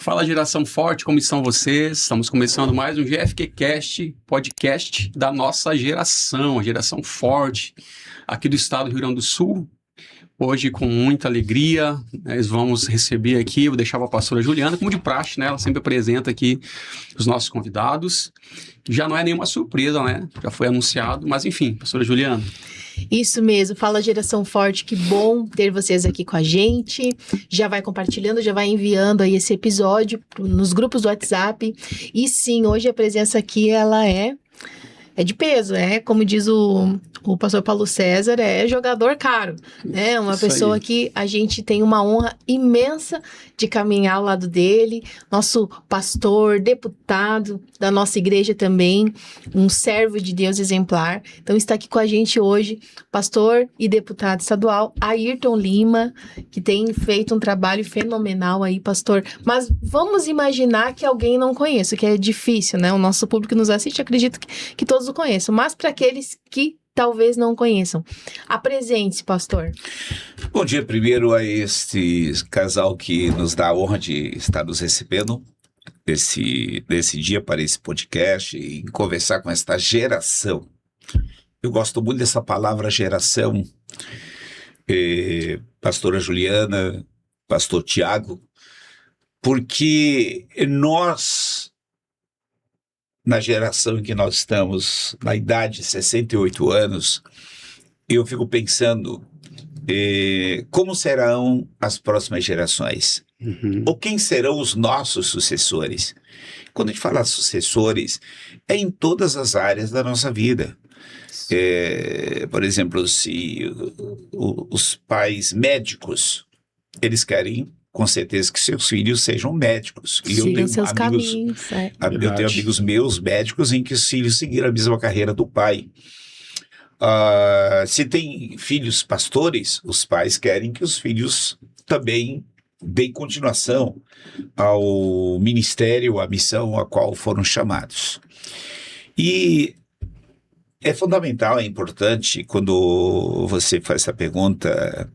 Fala geração forte, como estão vocês? Estamos começando mais um GFQcast, podcast da nossa geração, a geração forte, aqui do estado do Rio Grande do Sul. Hoje, com muita alegria, nós vamos receber aqui, vou deixar a pastora Juliana, como de praxe, né? Ela sempre apresenta aqui os nossos convidados. Já não é nenhuma surpresa, né? Já foi anunciado, mas enfim, pastora Juliana. Isso mesmo, fala geração forte, que bom ter vocês aqui com a gente. Já vai compartilhando, já vai enviando aí esse episódio nos grupos do WhatsApp. E sim, hoje a presença aqui, ela é de peso, como diz o pastor Paulo César, é jogador caro, né? Uma Isso pessoa aí. que a gente tem uma honra imensa de caminhar ao lado dele, nosso pastor, deputado da nossa igreja também, um servo de Deus exemplar. Então está aqui com a gente hoje, pastor e deputado estadual Ayrton Lima, que tem feito um trabalho fenomenal aí, pastor. Mas vamos imaginar que alguém não conheça, que é difícil, né? O nosso público que nos assiste, acredito que todos o conheçam, mas para aqueles que talvez não conheçam, apresente-se, pastor. Bom dia primeiro a este casal que nos dá a honra de estar nos recebendo nesse dia para esse podcast e conversar com esta geração. Eu gosto muito dessa palavra geração, pastora Juliana, pastor Tiago, porque nós, na geração em que nós estamos, na idade de 68 anos, eu fico pensando como serão as próximas gerações? Ou quem serão os nossos sucessores? Quando a gente fala sucessores, é em todas as áreas da nossa vida. Por exemplo, se os pais médicos, eles querem com certeza que seus filhos sejam médicos. E sigam seus caminhos. Eu tenho amigos meus médicos em que os filhos seguiram a mesma carreira do pai. Se tem filhos pastores, os pais querem que os filhos também deem continuação ao ministério, à missão a qual foram chamados. E é fundamental, é importante, quando você faz essa pergunta,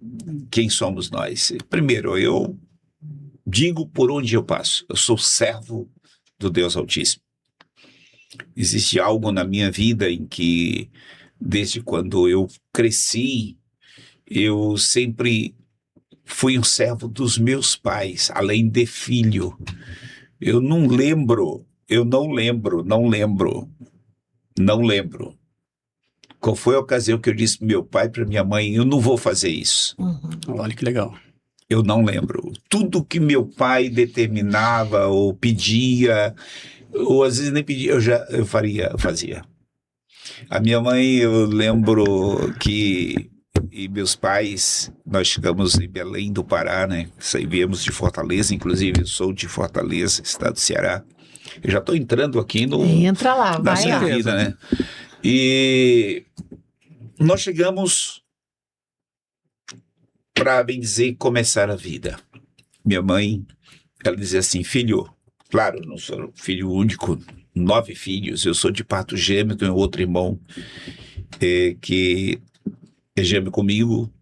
quem somos nós? Primeiro, eu digo por onde eu passo, eu sou servo do Deus Altíssimo. Existe algo na minha vida em que, desde quando eu cresci, eu sempre fui um servo dos meus pais, além de filho. Eu não lembro qual foi a ocasião que eu disse para meu pai, para minha mãe, eu não vou fazer isso. Olha que legal. Eu não lembro. Tudo que meu pai determinava ou pedia, ou às vezes nem pedia, eu fazia. A minha mãe, eu lembro que meus pais, nós chegamos em Belém do Pará, né? Viemos de Fortaleza, inclusive eu sou de Fortaleza, estado do Ceará. Eu já estou entrando aqui Entra lá, na vai minha lá. vida, né? E nós chegamos para, bem dizer, começar a vida. Minha mãe, ela dizia assim, filho, claro, não sou filho único, 9 filhos, eu sou de parto gêmeo, tenho outro irmão que é gêmeo comigo,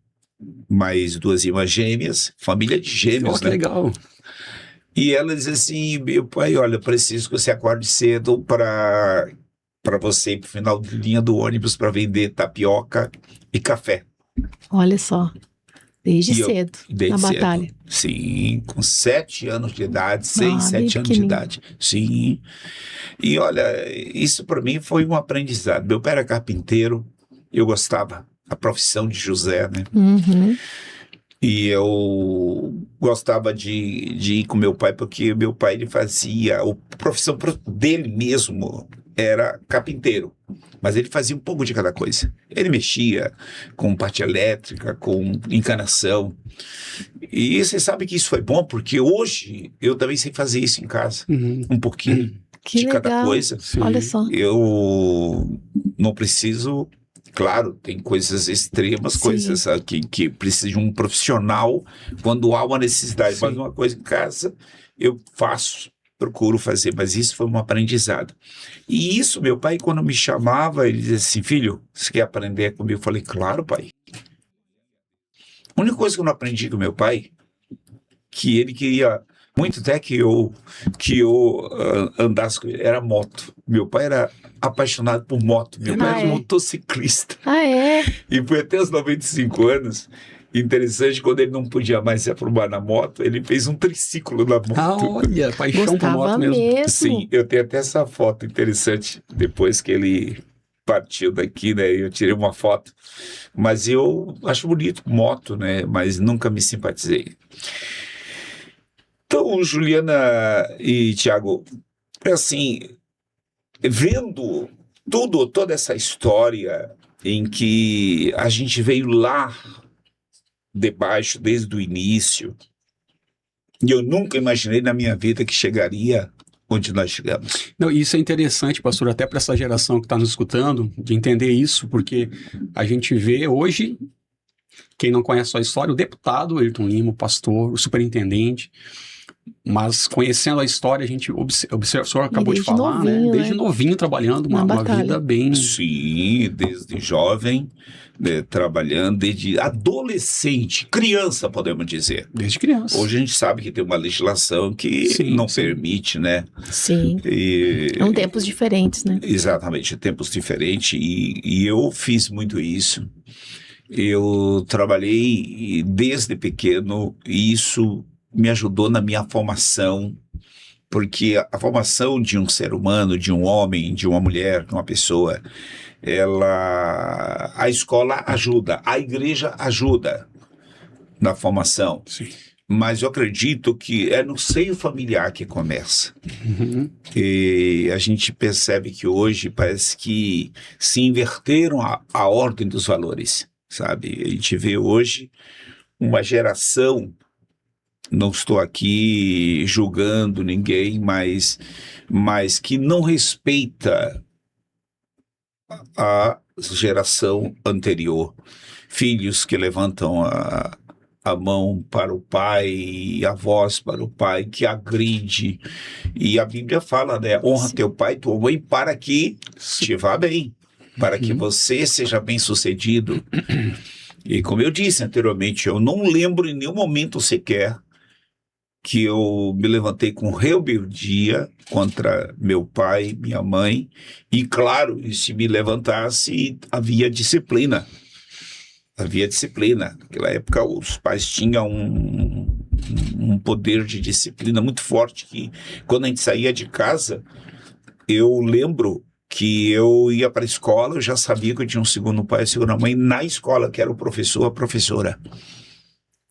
mais 2 irmãs gêmeas, família de gêmeos, Que né? legal. E ela dizia assim, meu pai, olha, preciso que você acorde cedo para você ir para o final de linha do ônibus para vender tapioca e café. Olha só, desde cedo, Desde na cedo. batalha. Sim, com 7 anos de idade, 6, bem 7 anos de pequenininho. idade. Sim. E olha, isso para mim foi um aprendizado. Meu pai era carpinteiro, eu gostava da profissão de José, né? Uhum. E eu gostava de ir com meu pai, porque meu pai, ele fazia, a profissão dele mesmo era carpinteiro, mas ele fazia um pouco de cada coisa. Ele mexia com parte elétrica, com encanação. E você sabe que isso foi bom, porque hoje eu também sei fazer isso em casa, um pouquinho Que de legal. cada coisa. Sim. Olha só. Eu não preciso. Claro, tem coisas extremas, Sim. coisas que precisam de um profissional quando há uma necessidade. Sim. Mas uma coisa em casa eu faço, procuro fazer, mas isso foi um aprendizado. E isso, meu pai, quando me chamava, ele dizia assim, filho, você quer aprender comigo? Eu falei, claro, pai. A única coisa que eu não aprendi com meu pai, que ele queria Muito até que eu andasse, era moto. Meu pai era apaixonado por moto. Meu pai era motociclista. Ah, é? E foi até os 95 anos. Interessante, quando ele não podia mais se aprumar na moto, ele fez um triciclo na moto. Ah, olha, paixão por Gostava moto mesmo. Sim, eu tenho até essa foto interessante, depois que ele partiu daqui, né? Eu tirei uma foto. Mas eu acho bonito moto, né? Mas nunca me simpatizei. Então, Juliana e Tiago, assim, vendo toda essa história em que a gente veio lá debaixo desde o início, e eu nunca imaginei na minha vida que chegaria onde nós chegamos. Não, isso é interessante, pastor, até para essa geração que está nos escutando, de entender isso, porque a gente vê hoje, quem não conhece a sua história, o deputado Ayrton Lima, o pastor, o superintendente, mas conhecendo a história, a gente observa, o senhor acabou de falar, novinho, né? Desde novinho trabalhando uma vida bem... Sim, desde jovem, né, trabalhando, desde adolescente, criança, podemos dizer. Desde criança. Hoje a gente sabe que tem uma legislação que não permite, né? Sim. São tempos diferentes, né? Exatamente, tempos diferentes, e eu fiz muito isso. Eu trabalhei desde pequeno, e isso me ajudou na minha formação, porque a formação de um ser humano, de um homem, de uma mulher, de uma pessoa, a escola ajuda, a igreja ajuda na formação. Sim. Mas eu acredito que é no seio familiar que começa. Uhum. E a gente percebe que hoje parece que se inverteram a ordem dos valores, sabe? A gente vê hoje uma geração, não estou aqui julgando ninguém, mas que não respeita a geração anterior. Filhos que levantam a mão para o pai, a voz para o pai, que agride. E a Bíblia fala, né? Honra teu pai e tua mãe para que te vá bem, para que você seja bem-sucedido. E como eu disse anteriormente, eu não lembro em nenhum momento sequer que eu me levantei com rebeldia contra meu pai, minha mãe, e claro, se me levantasse, havia disciplina. Havia disciplina. Naquela época, os pais tinham um poder de disciplina muito forte, que quando a gente saía de casa, eu lembro que eu ia para a escola, eu já sabia que eu tinha um segundo pai e segunda mãe na escola, que era o professor, a professora.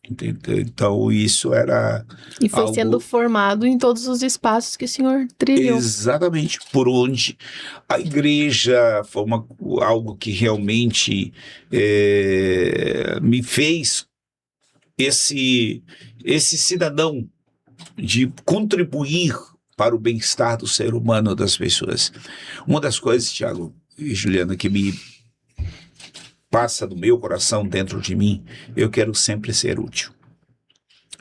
Então isso era E foi sendo formado em todos os espaços que o senhor trilhou. Exatamente, por onde a igreja foi algo que realmente me fez esse cidadão de contribuir para o bem-estar do ser humano, das pessoas. Uma das coisas, Tiago e Juliana, que me passa do meu coração dentro de mim, eu quero sempre ser útil.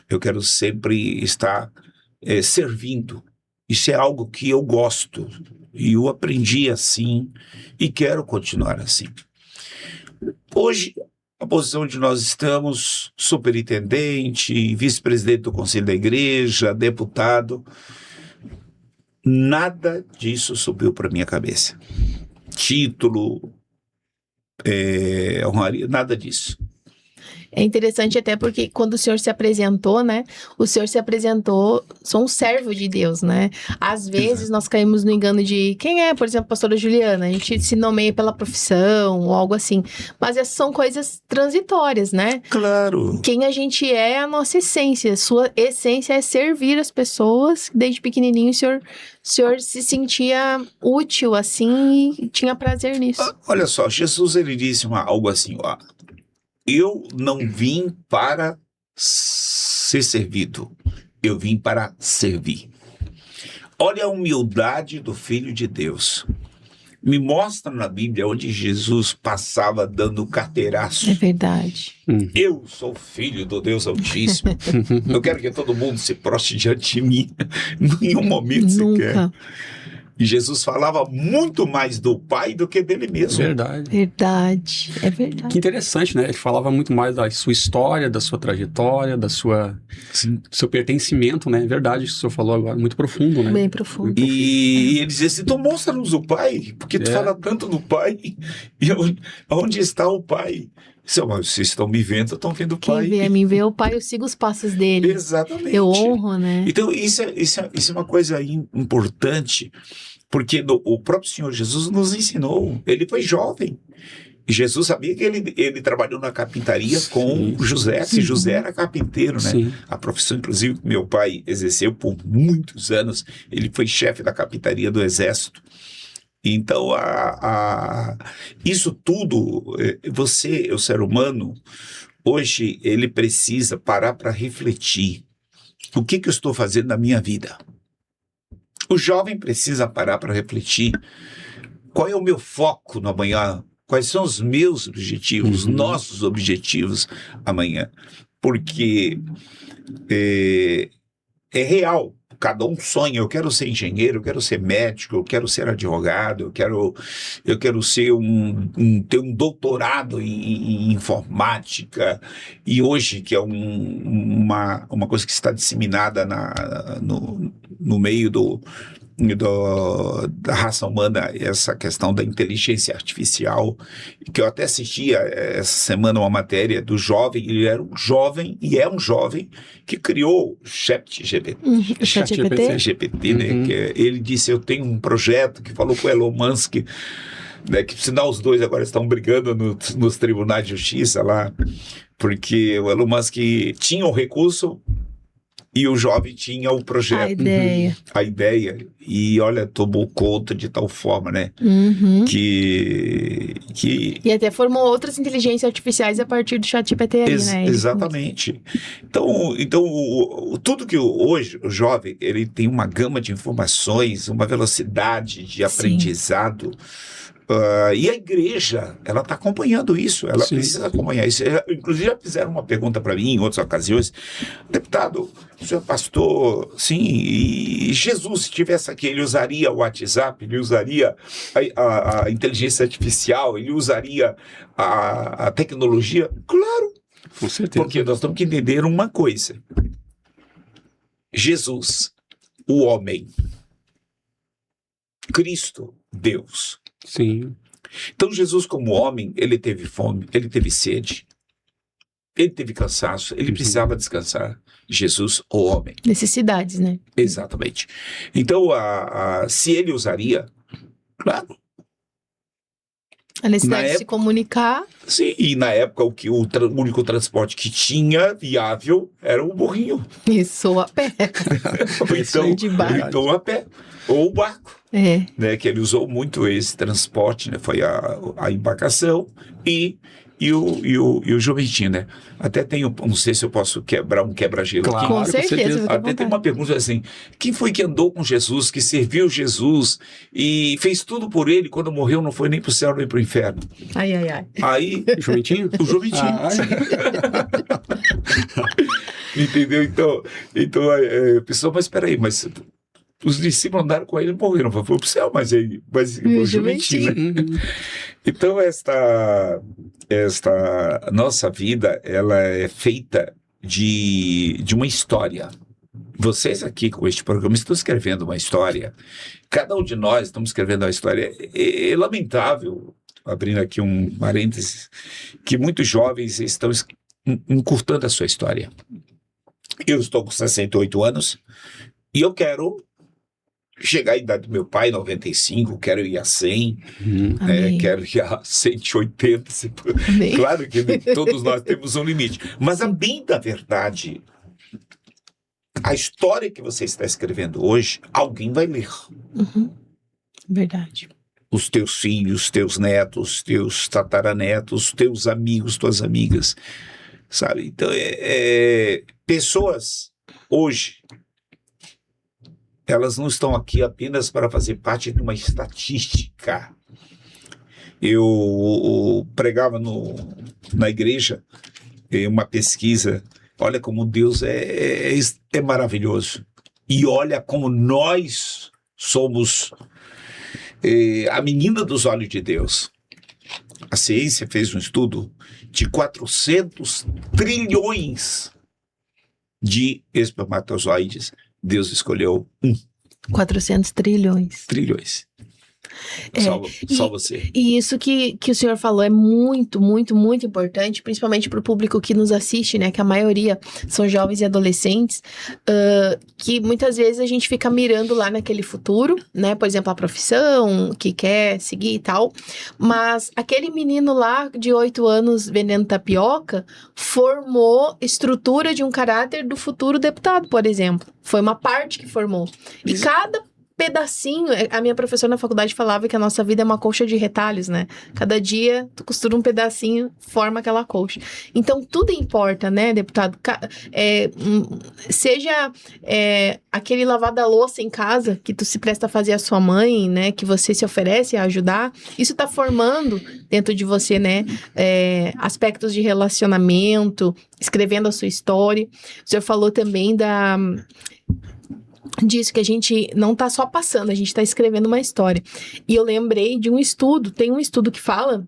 Eu quero sempre estar servindo. Isso é algo que eu gosto, e eu aprendi assim, e quero continuar assim. Hoje, a posição onde nós estamos, superintendente, vice-presidente do Conselho da Igreja, deputado, nada disso subiu para minha cabeça. Título, honraria, nada disso. É interessante até porque quando o senhor se apresentou, né? O senhor se apresentou, sou um servo de Deus, né? Às vezes nós caímos no engano de quem é, por exemplo, a pastora Juliana. A gente se nomeia pela profissão ou algo assim. Mas essas são coisas transitórias, né? Claro. Quem a gente é a nossa essência. Sua essência é servir as pessoas. Desde pequenininho o senhor se sentia útil assim e tinha prazer nisso. Olha só, Jesus ele disse algo assim, ó. Eu não vim para ser servido, eu vim para servir. Olha a humildade do Filho de Deus. Me mostra na Bíblia onde Jesus passava dando carteiraço. É verdade. Eu sou filho do Deus Altíssimo. Eu quero que todo mundo se prostre diante de mim. Em nenhum momento sequer. E Jesus falava muito mais do Pai do que dele mesmo. Verdade. Verdade, é verdade. Que interessante, né? Ele falava muito mais da sua história, da sua trajetória, do seu pertencimento, né? É verdade, isso que o senhor falou agora, muito profundo, né? Bem profundo. E ele dizia assim, então mostra-nos o Pai, porque tu fala tanto do Pai, e onde está o Pai? Vocês estão me vendo, estão vendo o Pai. Quem vê a mim vê o Pai, eu sigo os passos dele. Exatamente. Eu honro, né? Então, isso é uma coisa importante, porque o próprio Senhor Jesus nos ensinou. Ele foi jovem. E Jesus sabia que ele trabalhou na carpintaria com José, se José era carpinteiro, né? Sim. A profissão, inclusive, que meu pai exerceu por muitos anos. Ele foi chefe da carpintaria do Exército. Então, isso tudo, você, o ser humano, hoje, ele precisa parar para refletir. O que eu estou fazendo na minha vida? O jovem precisa parar para refletir. Qual é o meu foco no amanhã? Quais são os meus objetivos, nossos objetivos amanhã? Porque é real. Cada um sonha, eu quero ser engenheiro, eu quero ser médico, eu quero ser advogado, eu quero ser ter um doutorado em informática. E hoje, que é uma coisa que está disseminada no meio da raça humana, essa questão da inteligência artificial, que eu até assistia essa semana uma matéria do jovem, ele era um jovem, e é um jovem, que criou o ChatGPT. ChatGPT, né? Ele disse, eu tenho um projeto, que falou com o Elon Musk, né, que sinal os dois agora estão brigando nos tribunais de justiça lá, porque o Elon Musk tinha o recurso, e o jovem tinha o projeto. A ideia. E olha, tomou conta de tal forma, né? Que... E até formou outras inteligências artificiais a partir do ChatGPT aí, né? Exatamente. Então tudo que hoje o jovem, ele tem uma gama de informações, uma velocidade de aprendizado. E a igreja, ela está acompanhando isso, ela precisa acompanhar isso. Inclusive, já fizeram uma pergunta para mim em outras ocasiões. Deputado, o senhor é pastor, sim, e Jesus, se estivesse aqui, ele usaria o WhatsApp, ele usaria a inteligência artificial, ele usaria a tecnologia? Claro, com certeza. Porque nós temos que entender uma coisa. Jesus, o homem, Cristo, Deus. Sim. Então, Jesus, como homem, ele teve fome, ele teve sede, ele teve cansaço, ele precisava descansar. Jesus, o homem. Necessidades, né? Exatamente. Então, se ele usaria, claro. A necessidade de se comunicar. Sim, e na época o único transporte que tinha viável era o burrinho. Isso, a pé. então a pé. Ou o barco. Né, que ele usou muito esse transporte, né, foi a embarcação e o jumentinho, né? Até tenho, não sei se eu posso quebrar um quebra-gelo aqui. Com certeza. Até tem uma pergunta assim, quem foi que andou com Jesus, que serviu Jesus e fez tudo por ele, quando morreu não foi nem pro céu nem pro inferno? Ai. Aí, o jumentinho? O jumentinho. Entendeu? Então a pessoa, mas peraí, mas... Os discípulos andaram com ele e morreram. Foi pro céu, mas o jumentinho. Então, esta nossa vida, ela é feita de uma história. Vocês aqui com este programa estão escrevendo uma história. Cada um de nós estamos escrevendo uma história. É lamentável, abrindo aqui um parênteses, que muitos jovens estão encurtando a sua história. Eu estou com 68 anos e eu quero chegar à idade do meu pai, 95, quero ir a 100, quero ir a 180. Claro que todos nós temos um limite. Mas a bem da verdade, a história que você está escrevendo hoje, alguém vai ler. Verdade. Os teus filhos, teus netos, teus tataranetos, teus amigos, tuas amigas, sabe? Então, pessoas hoje, elas não estão aqui apenas para fazer parte de uma estatística. Eu pregava na igreja uma pesquisa. Olha como Deus é maravilhoso. E olha como nós somos a menina dos olhos de Deus. A ciência fez um estudo de 400 trilhões de espermatozoides. Deus escolheu 400 trilhões. trilhões. Só você. E isso que o senhor falou é muito, muito, muito importante, principalmente para o público que nos assiste, né? Que a maioria são jovens e adolescentes, que muitas vezes a gente fica mirando lá naquele futuro, né? Por exemplo, a profissão que quer seguir e tal. Mas aquele menino lá de 8 anos vendendo tapioca formou estrutura de um caráter do futuro deputado, por exemplo. Foi uma parte que formou. E cada pedacinho, a minha professora na faculdade falava que a nossa vida é uma colcha de retalhos, né? Cada dia tu costura um pedacinho, forma aquela colcha. Então tudo importa, né, deputado? Seja aquele lavar da louça em casa que tu se presta a fazer a sua mãe, né? Que você se oferece a ajudar. Isso tá formando dentro de você, né? Aspectos de relacionamento, escrevendo a sua história. O senhor falou também disso, que a gente não tá só passando, a gente tá escrevendo uma história. E eu lembrei de um estudo, tem um estudo que fala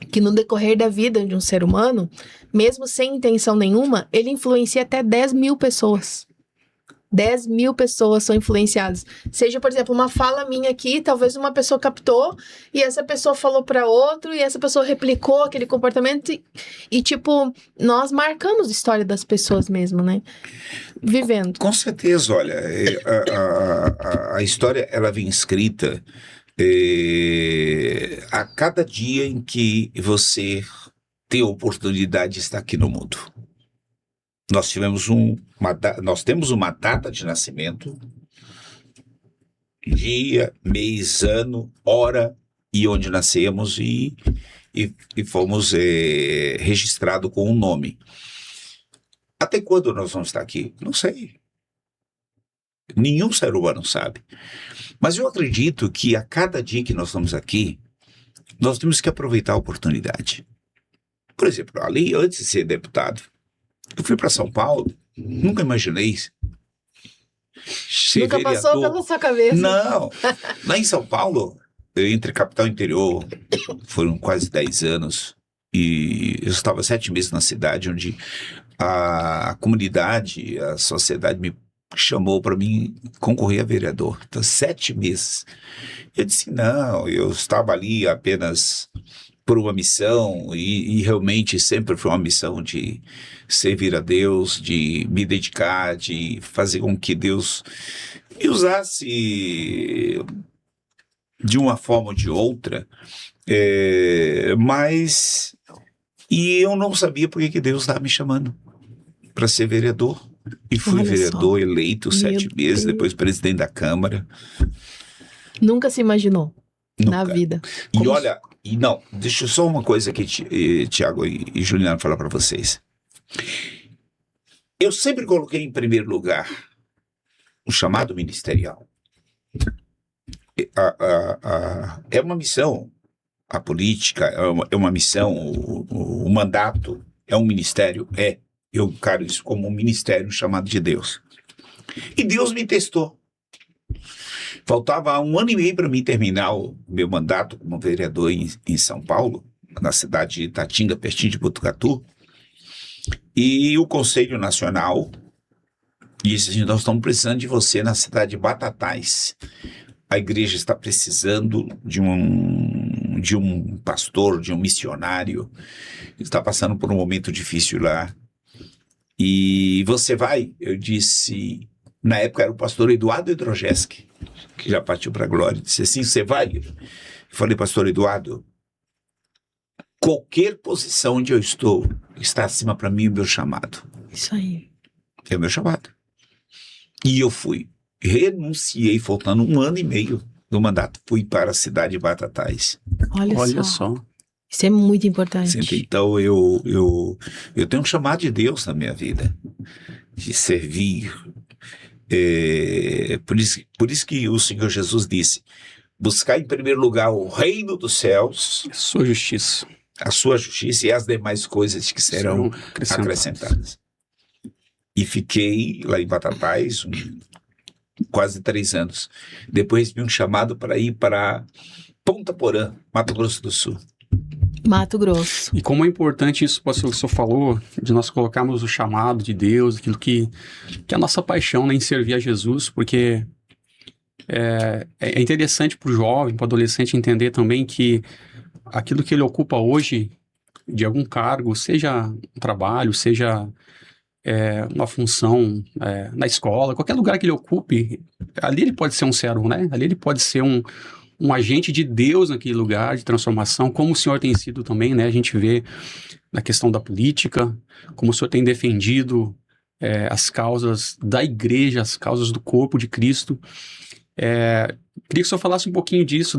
que no decorrer da vida de um ser humano, mesmo sem intenção nenhuma, ele influencia até 10 mil pessoas. 10 mil pessoas são influenciadas. Seja, por exemplo, uma fala minha aqui, talvez uma pessoa captou, e essa pessoa falou para outro, e essa pessoa replicou aquele comportamento, e tipo, nós marcamos a história das pessoas mesmo, né? Vivendo. Com certeza, olha, a história, ela vem escrita a cada dia em que você tem a oportunidade de estar aqui no mundo. Nós temos uma data de nascimento, dia, mês, ano, hora e onde nascemos e fomos registrados com um nome. Até quando nós vamos estar aqui? Não sei. Nenhum ser humano sabe. Mas eu acredito que a cada dia que nós estamos aqui, nós temos que aproveitar a oportunidade. Por exemplo, ali, antes de ser deputado, eu fui para São Paulo, nunca imaginei ser nunca vereador. Passou pela sua cabeça? Não. Lá em São Paulo, entre capital e interior, foram quase 10 anos, e eu estava 7 meses na cidade, onde a comunidade, a sociedade me chamou para mim concorrer a vereador. Então, 7 meses. Eu disse, não, eu estava ali apenas por uma missão, e realmente sempre foi uma missão de servir a Deus, de me dedicar, de fazer com que Deus me usasse de uma forma ou de outra, mas eu não sabia por que Deus estava me chamando para ser vereador, e fui Olha vereador só. eleito 7 meses, depois presidente da Câmara. Nunca se imaginou na Nunca. vida. E olha, deixa eu só uma coisa aqui, Tiago e Juliano, falar para vocês. Eu sempre coloquei em primeiro lugar o chamado ministerial. É uma missão, a política é uma missão, o mandato é um ministério, eu encaro isso como um ministério chamado de Deus. E Deus me testou. Faltava 1 ano e meio para mim terminar o meu mandato como vereador em São Paulo, na cidade de Itatinga, pertinho de Botucatu. E o Conselho Nacional disse, nós estamos precisando de você na cidade de Batatais. A igreja está precisando de um pastor, de um missionário. Está passando por um momento difícil lá. E você vai? Eu disse, na época era o pastor Eduardo Edrojeski, que já partiu para a glória. Disse assim, você vai? Eu falei, pastor Eduardo, qualquer posição onde eu estou está acima para mim o meu chamado. Isso aí. É o meu chamado. E eu fui. Renunciei, faltando 1 ano e meio do mandato. Fui para a cidade de Batatais. Olha só. Isso é muito importante. Então, eu tenho um chamado de Deus na minha vida, de servir. Por isso que o Senhor Jesus disse, buscar em primeiro lugar o reino dos céus, a sua justiça e as demais coisas que serão acrescentadas. E fiquei lá em Batatais quase 3 anos. Depois recebi um chamado para ir para Ponta Porã, Mato Grosso do Sul. Mato Grosso. E como é importante isso, pastor, que o senhor falou, de nós colocarmos o chamado de Deus, aquilo que é a nossa paixão, né, em servir a Jesus, porque é interessante para o jovem, para o adolescente entender também que aquilo que ele ocupa hoje, de algum cargo, seja um trabalho, seja uma função na escola, qualquer lugar que ele ocupe, ali ele pode ser um servo, né? Ali ele pode ser um agente de Deus naquele lugar de transformação, como o senhor tem sido também, né? A gente vê na questão da política, como o senhor tem defendido as causas da igreja, as causas do corpo de Cristo. Queria que o senhor falasse um pouquinho disso,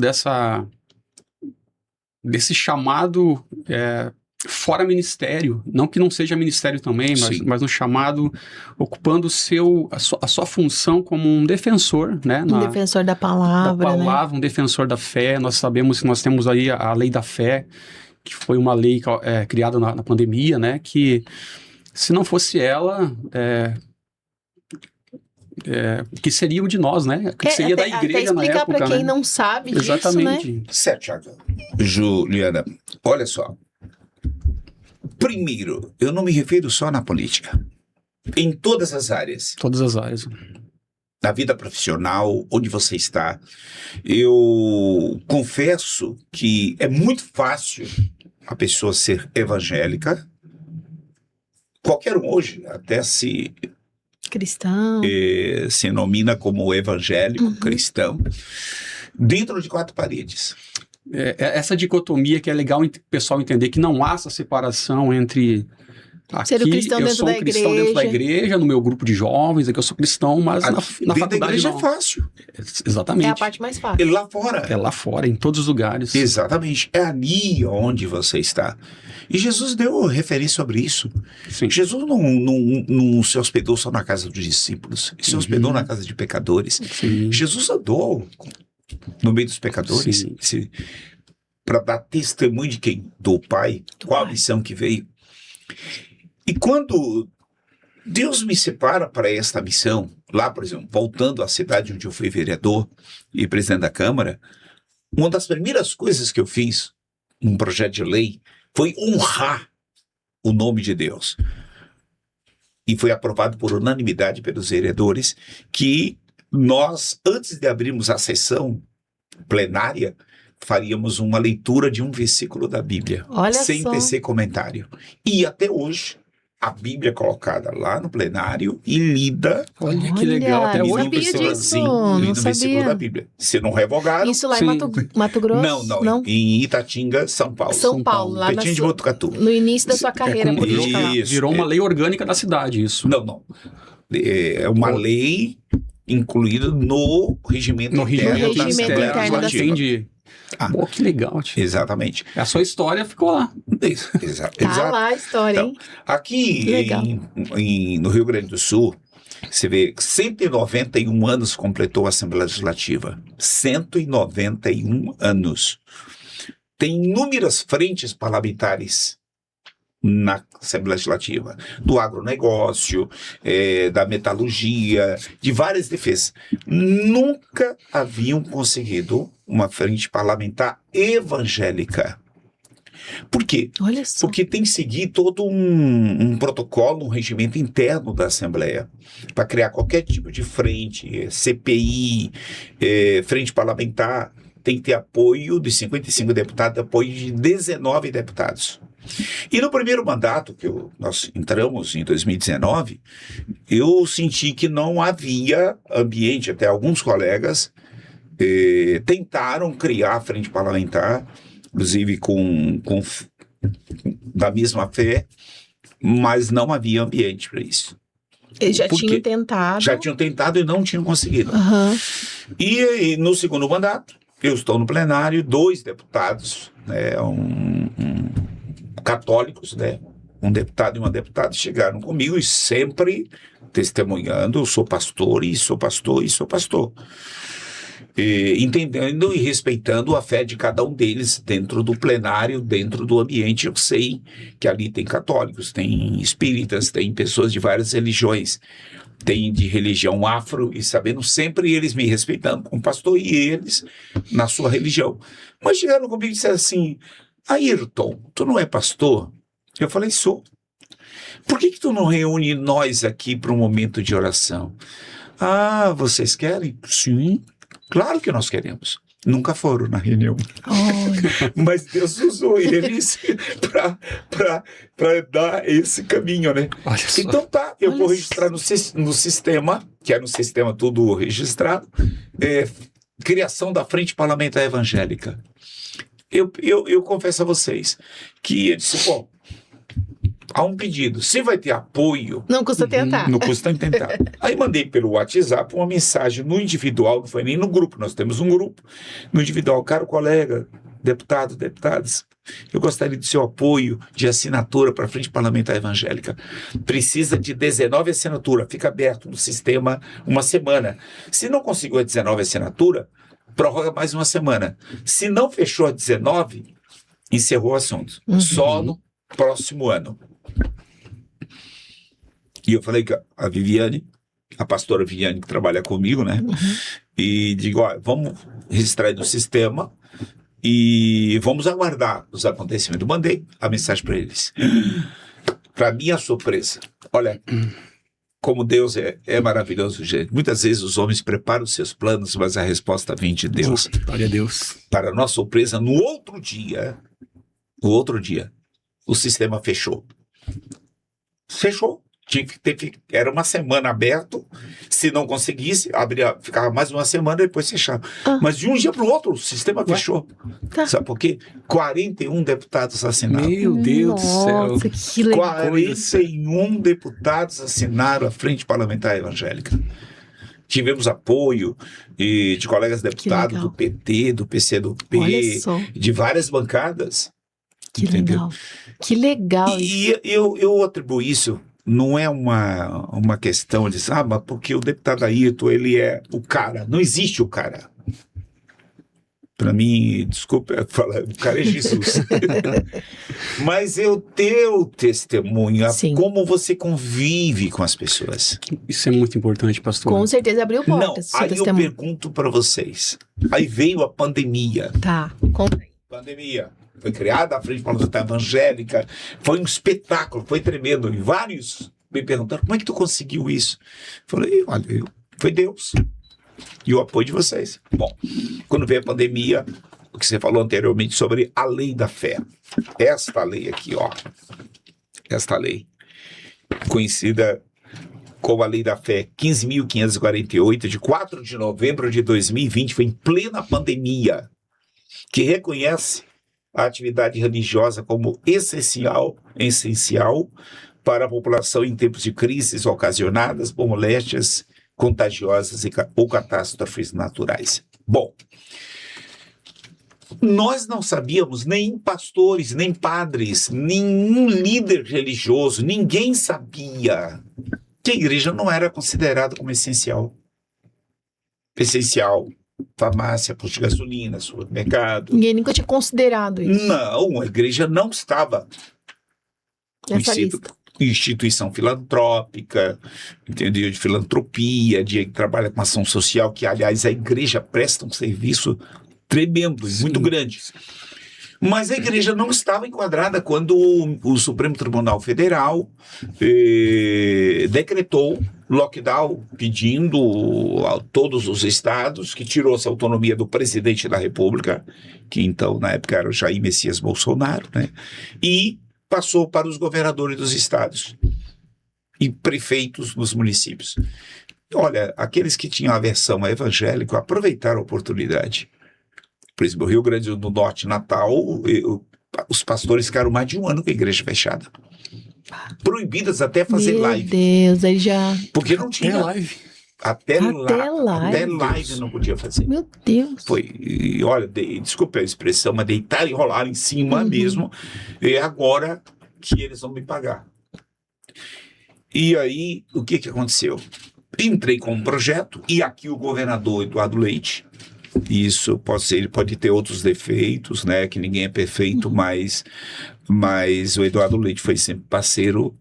desse chamado fora ministério, não que não seja ministério também, mas um chamado ocupando a sua função como um defensor, né? Um defensor da palavra, né? Um defensor da fé. Nós sabemos que nós temos aí a lei da fé, que foi uma lei criada na pandemia, né? Que se não fosse ela, que seria o de nós, né? Que seria da igreja na época, explicar para quem né? não sabe Exatamente. disso, né? Certo, Thiago. Juliana, olha só. Primeiro, eu não me refiro só na política. Em todas as áreas. Todas as áreas. Na vida profissional, onde você está. Eu confesso que é muito fácil a pessoa ser evangélica. Qualquer um hoje até se nomina como evangélico, cristão, dentro de 4 paredes. Essa dicotomia que é legal o pessoal entender que não há essa separação entre ser o cristão eu dentro sou um cristão dentro da igreja, no meu grupo de jovens, aqui eu sou cristão, mas na faculdade da igreja não. É fácil. Exatamente. É a parte mais fácil. É lá fora. É lá fora, em todos os lugares. Exatamente. É ali onde você está. E Jesus deu referência sobre isso. Sim. Jesus não se hospedou só na casa dos discípulos. Ele se hospedou na casa de pecadores. Sim. Jesus andou no meio dos pecadores para dar testemunho de quem? Do Pai. Qual a missão que veio? E quando Deus me separa para esta missão, lá, por exemplo, voltando à cidade onde eu fui vereador e presidente da Câmara, uma das primeiras coisas que eu fiz, um projeto de lei, foi honrar o nome de Deus. E foi aprovado por unanimidade pelos vereadores que nós, antes de abrirmos a sessão plenária, faríamos uma leitura de um versículo da Bíblia, sem tecer comentário. E até hoje, a Bíblia é colocada lá no plenário e lida. Olha que legal. Até hoje lida o versículo da Bíblia. Se não revogaram... Isso lá em Mato Grosso? Não. Em Itatinga, São Paulo. São Paulo, lá Petinho de Botucatu. No início da sua carreira. Virou uma lei orgânica da cidade, isso. Não. É uma lei incluída no regimento interno da Assembleia. Entendi. Pô, que legal, tio. Exatamente. A sua história ficou lá. Exato. Tá lá a história, hein? Aqui no Rio Grande do Sul, você vê que 191 anos completou a Assembleia Legislativa. 191 anos. Tem inúmeras frentes parlamentares na Assembleia Legislativa, do agronegócio, da metalurgia, de várias defesas. Nunca haviam conseguido uma frente parlamentar evangélica. Por quê? Olha só. Porque tem que seguir todo um protocolo, um regimento interno da Assembleia, para criar qualquer tipo de frente, CPI, frente parlamentar, tem que ter apoio de 55 deputados, apoio de 19 deputados. E no primeiro mandato, que nós entramos em 2019, eu senti que não havia ambiente, até alguns colegas tentaram criar a frente parlamentar, inclusive com da mesma fé, mas não havia ambiente para isso. Eles já tinham tentado. Já tinham tentado e não tinham conseguido. Uhum. E no segundo mandato, eu estou no plenário, 2 deputados, católicos, né? Um deputado e uma deputada chegaram comigo e sempre testemunhando, eu sou pastor, e sou pastor, e sou pastor. Entendendo e respeitando a fé de cada um deles dentro do plenário, dentro do ambiente. Eu sei que ali tem católicos, tem espíritas, tem pessoas de várias religiões. tem de religião afro, e sabendo sempre eles me respeitando como pastor e eles na sua religião. Mas chegaram comigo e disseram assim: Ayrton, tu não é pastor? Eu falei: sou. Por que tu não reúne nós aqui para um momento de oração? Ah, vocês querem? Sim, claro que nós queremos. Nunca foram na reunião. Mas Deus usou eles para dar esse caminho, né? Então tá, eu vou registrar no sistema, que é no sistema tudo registrado, criação da Frente Parlamentar Evangélica. Eu confesso a vocês que eu disse: bom, há um pedido, se vai ter apoio... Não custa tentar. Não custa tentar. Aí mandei pelo WhatsApp uma mensagem no individual, não foi nem no grupo, nós temos um grupo, no individual: caro colega, deputado, deputadas, eu gostaria do seu apoio de assinatura para a Frente Parlamentar Evangélica. Precisa de 19 assinaturas, fica aberto no sistema uma semana. Se não conseguiu a 19 assinatura, prorroga mais uma semana. Se não fechou a 19, encerrou o assunto. Só no próximo ano. E eu falei que a Viviane, a pastora Viviane, que trabalha comigo, né? E digo: ó, vamos registrar aí no sistema e vamos aguardar os acontecimentos. Mandei a mensagem para eles. Para minha surpresa, olha como Deus é maravilhoso, gente. Muitas vezes os homens preparam os seus planos, mas a resposta vem de Deus. Glória a Deus. Para nossa surpresa, no outro dia, o sistema fechou. Fechou. Era uma semana aberto. Se não conseguisse, ficava mais uma semana e depois fechava. Mas de um dia para o outro, o sistema fechou. Tá. Sabe por quê? 41 deputados assinaram. Meu Deus do céu. Nossa, que legal. 41 deputados assinaram a Frente Parlamentar Evangélica. Tivemos apoio de colegas deputados do PT, do PCdoB, Olha só. de várias bancadas. Que entendeu? legal. Que legal. E eu atribuo isso, não é uma questão de, mas porque o deputado Ayrton, ele é o cara. Não existe o cara. Para mim, desculpa falar, o cara é Jesus. Mas é o teu testemunho, como você convive com as pessoas. Isso é muito importante, pastor. Com certeza abriu portas. Não, aí eu pergunto para vocês. Aí veio a pandemia. Tá, conta aí. Pandemia. Foi criada a Frente Parlamentar Evangélica, foi um espetáculo, foi tremendo. E vários me perguntaram: como é que tu conseguiu isso? Falei: olha, foi Deus e o apoio de vocês. Bom, quando veio a pandemia, o que você falou anteriormente sobre a lei da fé. Esta lei aqui, ó. Esta lei, conhecida como a lei da fé 15.548, de 4 de novembro de 2020, foi em plena pandemia, que reconhece a atividade religiosa como essencial para a população em tempos de crises ocasionadas por moléstias contagiosas ou catástrofes naturais. Bom, nós não sabíamos, nem pastores, nem padres, nenhum líder religioso, ninguém sabia que a igreja não era considerada como essencial. Essencial. Farmácia, posto de gasolina, supermercado. Ninguém nunca tinha considerado isso. Não, a igreja não estava nessa lista. Instituição filantrópica, entendeu? De filantropia, de trabalho com ação social, que, aliás, a igreja presta um serviço tremendo, muito grande. Mas a igreja não estava enquadrada quando o Supremo Tribunal Federal decretou lockdown, pedindo a todos os estados, que tirou-se a autonomia do presidente da República, que então, na época, era o Jair Messias Bolsonaro, né? E passou para os governadores dos estados e prefeitos dos municípios. Olha, aqueles que tinham aversão evangélica aproveitaram a oportunidade. Por exemplo, o Rio Grande do Norte, Natal, os pastores ficaram mais de um ano com a igreja fechada. Proibidas até fazer live. Meu Deus, aí já... Porque não tinha live. Até live não podia fazer. Meu Deus. Foi, e olha, desculpa a expressão, mas deitar e rolar em cima mesmo. É agora que eles vão me pagar. E aí, o que aconteceu? Entrei com um projeto, e aqui o governador Eduardo Leite, isso ele pode ter outros defeitos, né, que ninguém é perfeito, mas o Eduardo Leite foi sempre parceiro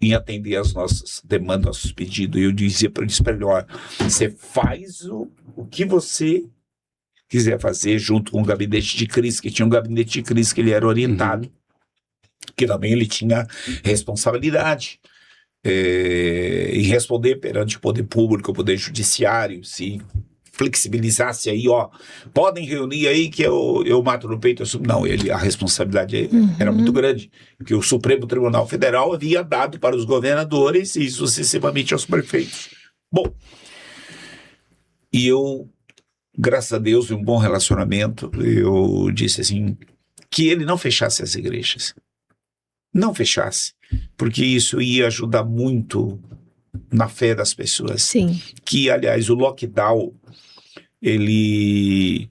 em atender as nossas demandas, nossos pedidos. E eu dizia para ele, ó, você faz o que você quiser fazer junto com o gabinete de crise, que tinha um gabinete de crise que ele era orientado, que também ele tinha responsabilidade em responder perante o poder público, o poder judiciário, se flexibilizasse aí, ó, podem reunir aí que eu mato no peito. Não, a responsabilidade era muito grande, que o Supremo Tribunal Federal havia dado para os governadores e sucessivamente aos prefeitos. Bom, e eu, graças a Deus, em um bom relacionamento, eu disse assim, que ele não fechasse as igrejas. Não fechasse, porque isso ia ajudar muito na fé das pessoas. Sim. Que, aliás, o lockdown, ele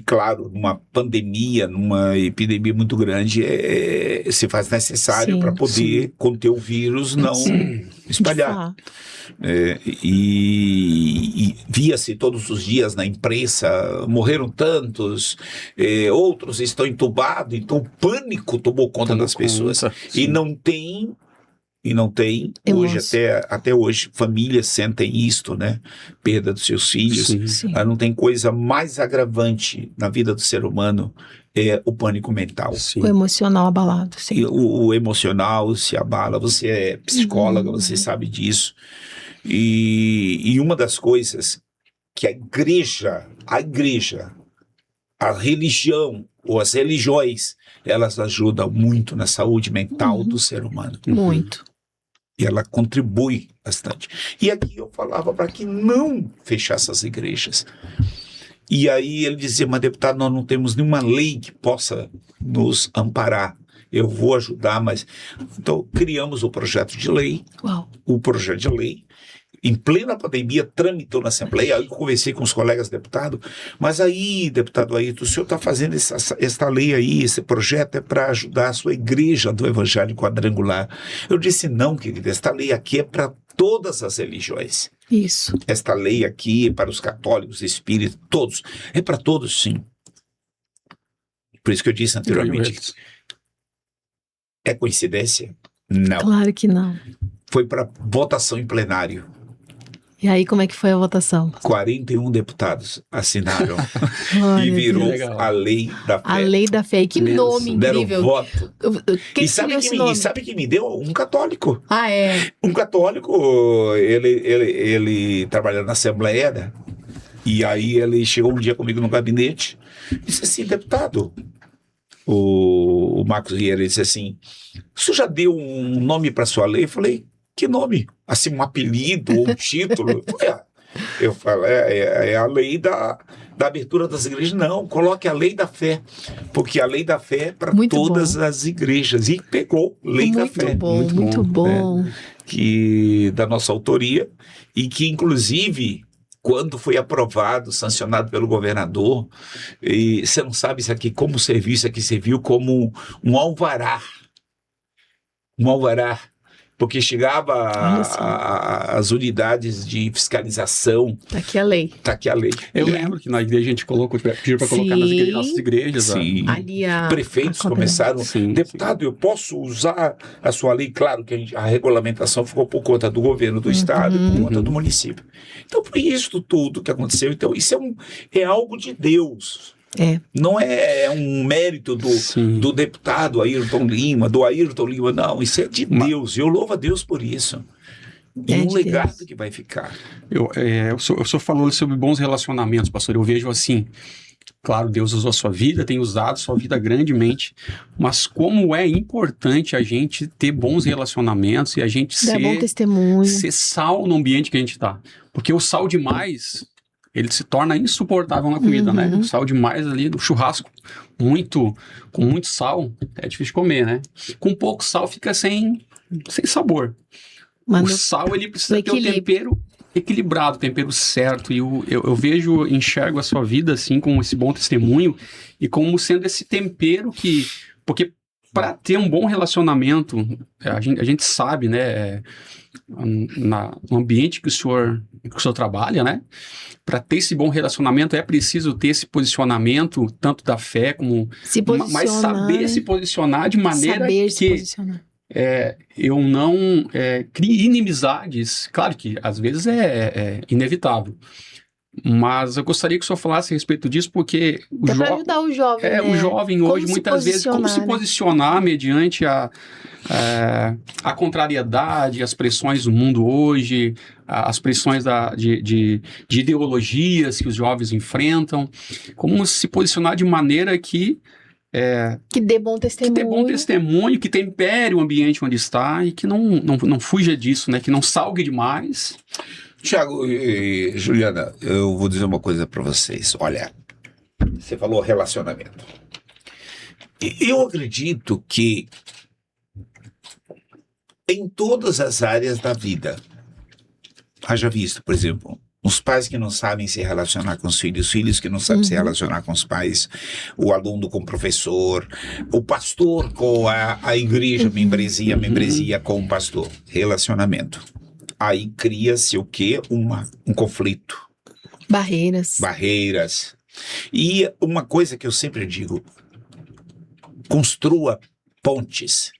claro, numa pandemia, numa epidemia muito grande, se faz necessário para poder conter o vírus, não espalhar. E via-se todos os dias na imprensa, morreram tantos, outros estão entubados, então o pânico tomou conta das pessoas. E não tem hoje, até hoje, famílias sentem isto, né? Perda dos seus filhos. Sim. Não tem coisa mais agravante na vida do ser humano, o pânico mental. O emocional abalado, sim. E o emocional se abala. Você é psicóloga, você sabe disso. E uma das coisas que a igreja, a religião ou as religiões, elas ajudam muito na saúde mental do ser humano. Muito. E ela contribui bastante. E aqui eu falava para que não fechasse as igrejas. E aí ele dizia, mas deputado, nós não temos nenhuma lei que possa nos amparar. Eu vou ajudar, mas... Então, criamos o projeto de lei. Uau. O projeto de lei, em plena pandemia, tramitou na Assembleia. Aí eu conversei com os colegas deputados, mas aí, deputado Ayrton, o senhor está fazendo essa lei aí, esse projeto é para ajudar a sua igreja do Evangelho Quadrangular. Eu disse, não, querida, esta lei aqui é para todas as religiões. Isso. Esta lei aqui é para os católicos, espíritos, todos. É para todos, sim. Por isso que eu disse anteriormente. É coincidência? Não. Claro que não. Foi para votação em plenário. E aí, como é que foi a votação? 41 deputados assinaram Ai, e virou legal. a lei da fé. A lei da fé. E que nome Deram incrível. voto. Quem E sabe que me deu? Um católico. Ah, é? Um católico, ele trabalhava na Assembleia, né? E aí ele chegou um dia comigo no gabinete e disse assim, deputado, o Marcos Vieira disse assim, o senhor já deu um nome para sua lei? Eu falei, que nome? Assim, um apelido ou um título? Eu falei, é a lei da abertura das igrejas. Não, coloque a lei da fé, porque a lei da fé é para todas as igrejas. E pegou lei da fé. Muito bom. Que da nossa autoria, e que inclusive... Quando foi aprovado, sancionado pelo governador, e você não sabe isso aqui como serviu, isso aqui serviu como um alvará. Um alvará. Porque chegava as unidades de fiscalização. Tá aqui a lei. Tá aqui a lei. Eu lembro que na igreja a gente pediu para colocar nas nossas igrejas. Sim. Ali prefeitos começaram, deputado, eu posso usar a sua lei? Claro que a regulamentação ficou por conta do governo do estado e por conta do município. Então foi isso tudo que aconteceu. Então isso é algo de Deus. Não é um mérito do deputado Ayrton Lima, do Ayrton Lima, não, isso é de Deus, eu louvo a Deus por isso. E um legado que vai ficar. O senhor falou sobre bons relacionamentos, pastor, eu vejo assim, claro, Deus usou a sua vida, tem usado a sua vida grandemente, mas como é importante a gente ter bons relacionamentos e a gente bom testemunho. Ser sal no ambiente que a gente está, porque o sal demais... ele se torna insuportável na comida, né? O sal demais ali, do churrasco, com muito sal, é difícil comer, né? Com pouco sal fica sem sabor. O sal, ele precisa ter o tempero equilibrado, o tempero certo. E eu enxergo a sua vida, assim, com esse bom testemunho e como sendo esse tempero que... Porque para ter um bom relacionamento, a gente sabe, né? No ambiente que o senhor trabalha, né? Para ter esse bom relacionamento é preciso ter esse posicionamento, tanto da fé como... Se posicionar, mas saber se posicionar de maneira se posicionar. eu não crie inimizades. Claro que às vezes é inevitável, mas eu gostaria que o senhor falasse a respeito disso, porque Até para ajudar o jovem, né? o jovem Como hoje, se muitas vezes, como se posicionar, né? posicionar mediante a contrariedade, as pressões do mundo hoje, as pressões de ideologias que os jovens enfrentam, como se posicionar de maneira que dê bom dê bom testemunho. testemunho, que tempere o ambiente onde está e que não fuja disso, né? Que não salgue demais. Tiago e Juliana, eu vou dizer uma coisa para vocês. Olha, você falou relacionamento. Eu acredito que em todas as áreas da vida, haja visto, por exemplo, os pais que não sabem se relacionar com os filhos que não sabem se relacionar com os pais, o aluno com o professor, o pastor com a igreja, membresia com o pastor. Relacionamento. Aí cria-se o quê? Um conflito. Barreiras. E uma coisa que eu sempre digo, construa pontes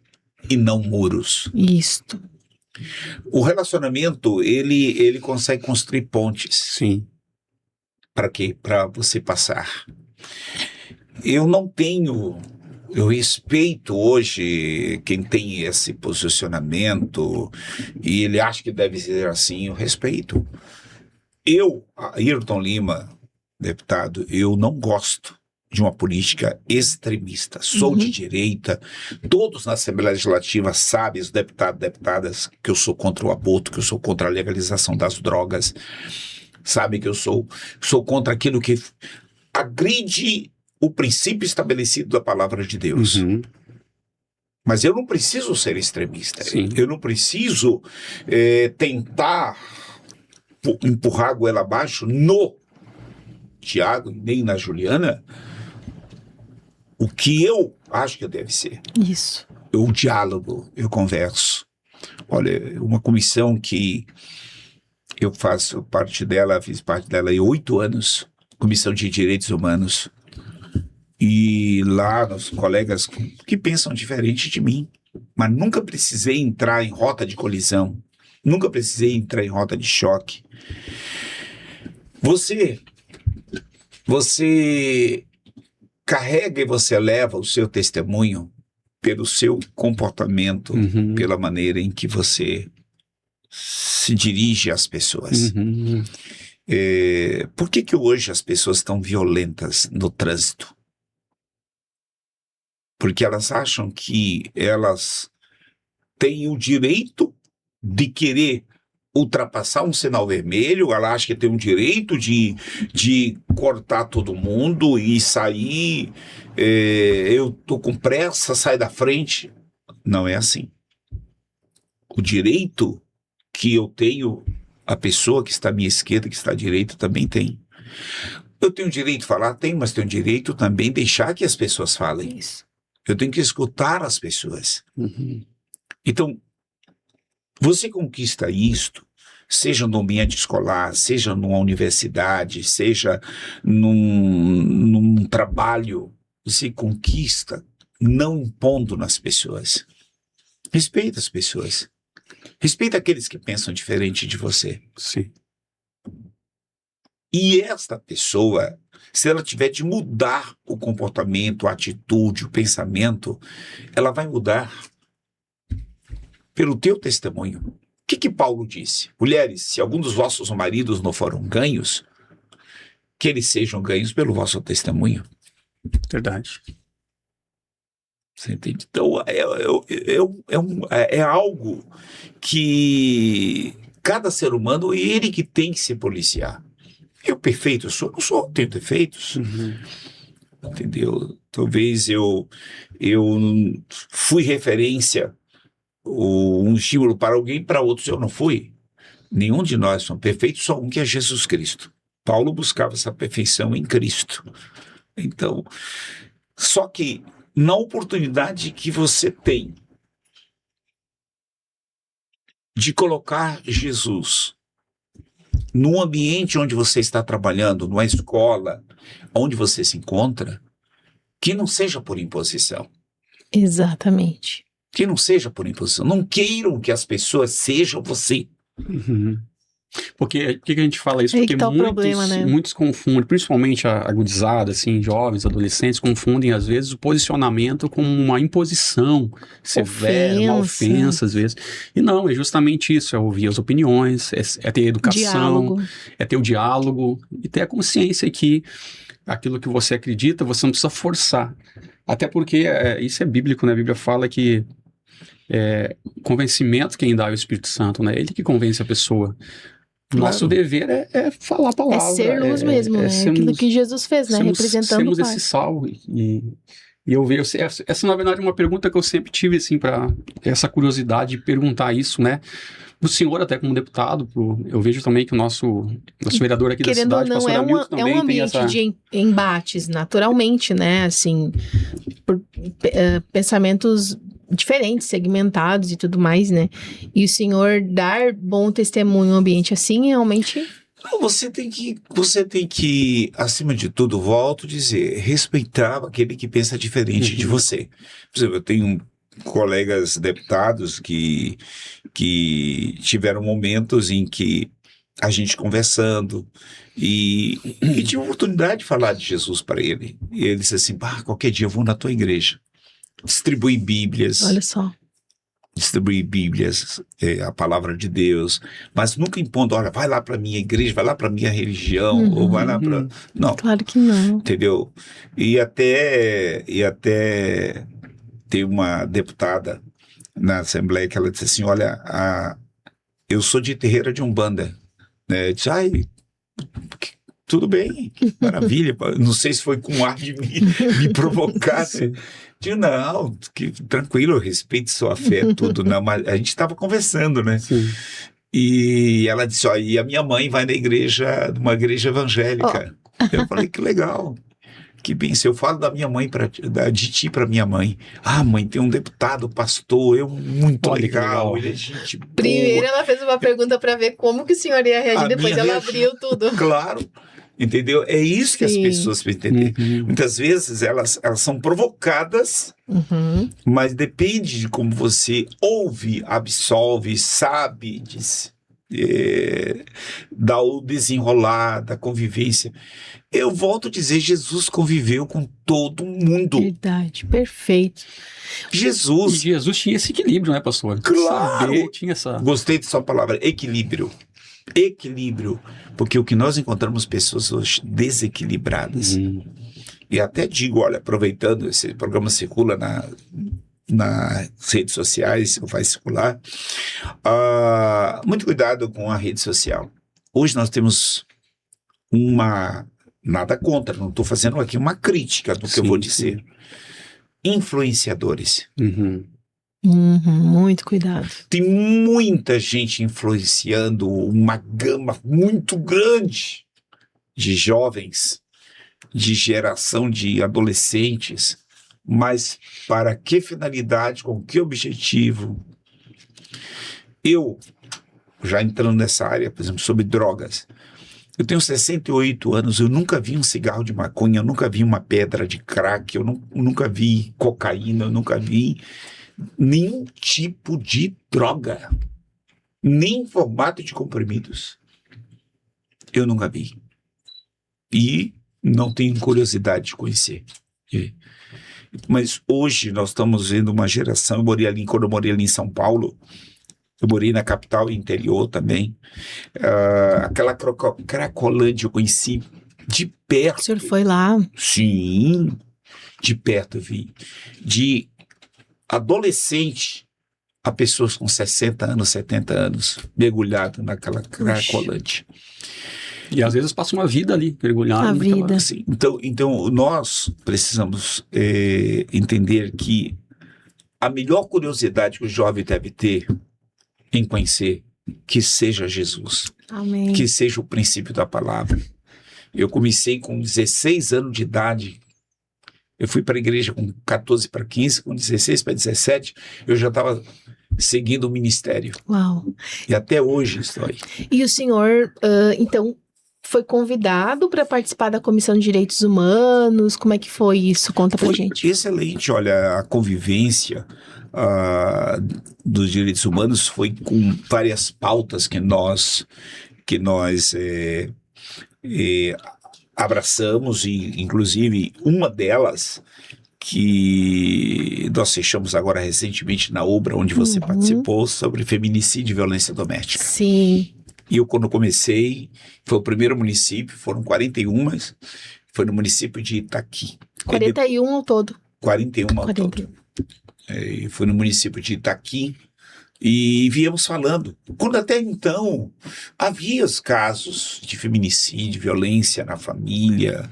e não muros. Isto. O relacionamento, ele consegue construir pontes. Sim. Para quê? Para você passar. Eu respeito hoje quem tem esse posicionamento e ele acha que deve ser assim, eu respeito. Ayrton Lima, deputado, eu não gosto de uma política extremista. Sou de direita. Todos na Assembleia Legislativa sabem, os deputados e deputadas, que eu sou contra o aborto, que eu sou contra a legalização das drogas. Sabem que eu sou contra aquilo que agride o princípio estabelecido da palavra de Deus. Mas eu não preciso ser extremista. Sim. Eu não preciso tentar empurrar a goela abaixo no Tiago, nem na Juliana, o que eu acho que deve ser. Isso. O diálogo, eu converso. Olha, uma comissão que eu faço parte dela, fiz parte dela há 8 anos, Comissão de Direitos Humanos. E lá, os colegas que pensam diferente de mim, mas nunca precisei entrar em rota de colisão, nunca precisei entrar em rota de choque. Você carrega e você leva o seu testemunho pelo seu comportamento, pela maneira em que você se dirige às pessoas. Por que hoje as pessoas estão violentas no trânsito? Porque elas acham que elas têm o direito de querer ultrapassar um sinal vermelho, ela acha que tem o direito de cortar todo mundo e sair, eu tô com pressa, sai da frente. Não é assim. O direito que eu tenho, a pessoa que está à minha esquerda, que está à direita, também tem. Eu tenho o direito de falar? Tenho, mas tenho o direito também de deixar que as pessoas falem. Isso. Eu tenho que escutar as pessoas. Então, você conquista isto, seja no ambiente escolar, seja numa universidade, seja num trabalho, você conquista não impondo nas pessoas. Respeita as pessoas. Respeita aqueles que pensam diferente de você. Sim. E esta pessoa, se ela tiver de mudar o comportamento, a atitude, o pensamento, ela vai mudar pelo teu testemunho. O que Paulo disse? Mulheres, se algum dos vossos maridos não foram ganhos, que eles sejam ganhos pelo vosso testemunho. Verdade. Você entende? Então, é algo que cada ser humano, ele que tem que se policiar. Eu perfeito sou, não sou, tenho defeitos. Entendeu? Talvez eu fui referência, um estímulo para alguém, para outros eu não fui. Nenhum de nós somos perfeitos, só um, que é Jesus Cristo. Paulo buscava essa perfeição em Cristo. Então, só que na oportunidade que você tem de colocar Jesus no ambiente onde você está trabalhando, numa escola, onde você se encontra, que não seja por imposição. Exatamente. Que não seja por imposição. Não queiram que as pessoas sejam você. Uhum. Porque, por que a gente fala isso? Aí Porque que tá o problema, né? muitos confundem, principalmente a gurizada, assim, jovens, adolescentes, confundem às vezes o posicionamento com uma imposição severa, uma ofensa às vezes. E não, é justamente isso, é ouvir as opiniões, é ter educação, Diálogo. é ter o diálogo e ter a consciência que aquilo que você acredita, você não precisa forçar. Até porque isso é bíblico, né? A Bíblia fala que convencimento quem dá é o Espírito Santo, né? Ele que convence a pessoa. Nosso dever é falar a palavra. É ser luz mesmo, né? Aquilo que Jesus fez, né? Representando sermos o Pai. esse sal. E eu vejo, essa na verdade é uma pergunta que eu sempre tive, assim, para essa curiosidade de perguntar isso, né? O senhor, até como deputado, eu vejo também que o nosso vereador aqui Querendo da cidade, ou não, pastor Hamilton, também um tem ambiente essa... de embates, naturalmente, né? Assim, por pensamentos diferentes, segmentados e tudo mais, né? E o senhor dar bom testemunho em um ambiente assim, realmente... Não, você tem que, acima de tudo, volto a dizer, respeitar aquele que pensa diferente de você. Por exemplo, eu tenho colegas deputados que tiveram momentos em que a gente conversando e tive a oportunidade de falar de Jesus para ele. E ele disse assim, qualquer dia eu vou na tua igreja. Distribuir Bíblias. Olha só. Distribuir Bíblias, a palavra de Deus, mas nunca impondo, olha, vai lá para minha igreja, vai lá para minha religião, ou vai lá para... Não. Claro que não. Entendeu? E até tem uma deputada na Assembleia que ela disse assim, olha, eu sou de terreira de Umbanda. Né? Eu disse, tudo bem, que maravilha. Não sei se foi com ar de me provocar. Digo, não, tranquilo, eu respeito sua fé, tudo. Não, mas a gente estava conversando, né? Sim. E ela disse, e a minha mãe vai na igreja, numa igreja evangélica. Eu falei, que legal. Que bem, se eu falo da minha mãe, de ti para minha mãe. Mãe, tem um deputado, pastor, muito legal. Ele é gente boa. Primeiro ela fez uma pergunta para ver como que o senhor ia reagir, depois ela abriu tudo. Claro, entendeu? É isso que as pessoas precisam entender. Muitas vezes elas são provocadas, mas depende de como você ouve, absolve, sabe, dá o desenrolar, da convivência. Eu volto a dizer, Jesus conviveu com todo mundo. Verdade, perfeito. Jesus. E Jesus tinha esse equilíbrio, né, pastor? Claro. Tinha essa... Gostei de sua palavra, equilíbrio. Equilíbrio. Porque o que nós encontramos pessoas hoje desequilibradas. E até digo, olha, aproveitando, esse programa circula nas redes sociais, vai circular. Muito cuidado com a rede social. Hoje nós temos nada contra, não estou fazendo aqui uma crítica do que eu vou dizer. Influenciadores. Muito cuidado. Tem muita gente influenciando uma gama muito grande de jovens, de geração de adolescentes, mas para que finalidade, com que objetivo? Eu, já entrando nessa área, por exemplo, sobre drogas, eu tenho 68 anos, eu nunca vi um cigarro de maconha, eu nunca vi uma pedra de crack, eu nunca vi cocaína, eu nunca vi nenhum tipo de droga, nem formato de comprimidos. Eu nunca vi. E não tenho curiosidade de conhecer. Mas hoje nós estamos vendo uma geração, quando eu morei ali em São Paulo, eu morei na capital e interior também. Aquela Cracolândia eu conheci de perto. O senhor foi lá? Sim, de perto eu vi. De adolescente a pessoas com 60 anos, 70 anos, mergulhado naquela Cracolândia. E às vezes passa uma vida ali, mergulhado. A vida. Assim, então nós precisamos entender que a melhor curiosidade que o jovem deve ter em conhecer, que seja Jesus. Amém. Que seja o princípio da palavra. Eu comecei com 16 anos de idade. Eu fui para a igreja com 14 para 15, com 16 para 17, eu já estava seguindo o ministério. Uau. E até hoje estou aí. E o senhor, então, foi convidado para participar da Comissão de Direitos Humanos? Como é que foi isso? Conta pra gente. Excelente, olha, a convivência dos direitos humanos foi com várias pautas que nós abraçamos, e inclusive uma delas que nós fechamos agora recentemente na Ubra, onde você participou, sobre feminicídio e violência doméstica. Sim. E eu, quando comecei, foi o primeiro município, foram 41, foi no município de Itaqui. 41 ao todo. 41 ao todo. Foi no município de Itaqui. E viemos falando. Quando até então havia os casos de feminicídio, violência na família,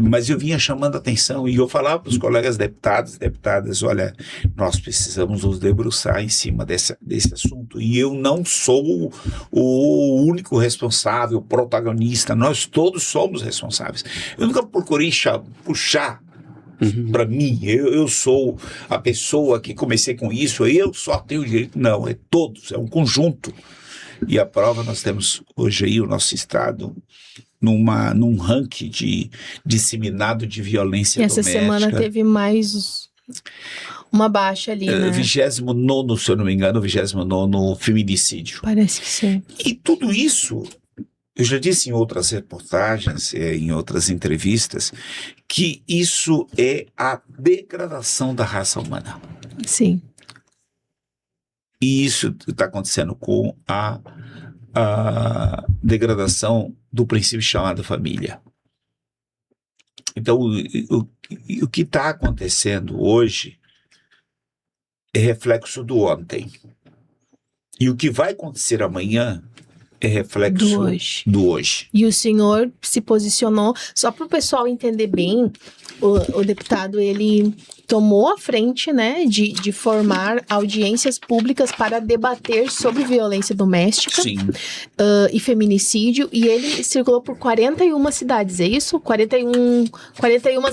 mas eu vinha chamando a atenção e eu falava para os colegas deputados e deputadas, olha, nós precisamos nos debruçar em cima desse assunto. E eu não sou o único responsável, protagonista, nós todos somos responsáveis. Eu nunca procurei puxar para mim, eu sou a pessoa que comecei com isso, eu só tenho direito. Não, é todos, é um conjunto. E a prova, nós temos hoje aí o nosso estado num ranking de disseminado de violência doméstica. Essa semana teve mais uma baixa ali, né? 29º, se eu não me engano, 29º feminicídio. Parece que sim. E tudo isso, eu já disse em outras reportagens, em outras entrevistas, que isso é a degradação da raça humana. Sim. E isso está acontecendo com a degradação do princípio chamado família. Então, o que está acontecendo hoje é reflexo do ontem. E o que vai acontecer amanhã é reflexo do hoje. E o senhor se posicionou, só para o pessoal entender bem, o deputado, ele tomou a frente, né, de formar audiências públicas para debater sobre violência doméstica e feminicídio, e ele circulou por 41 cidades, é isso? 41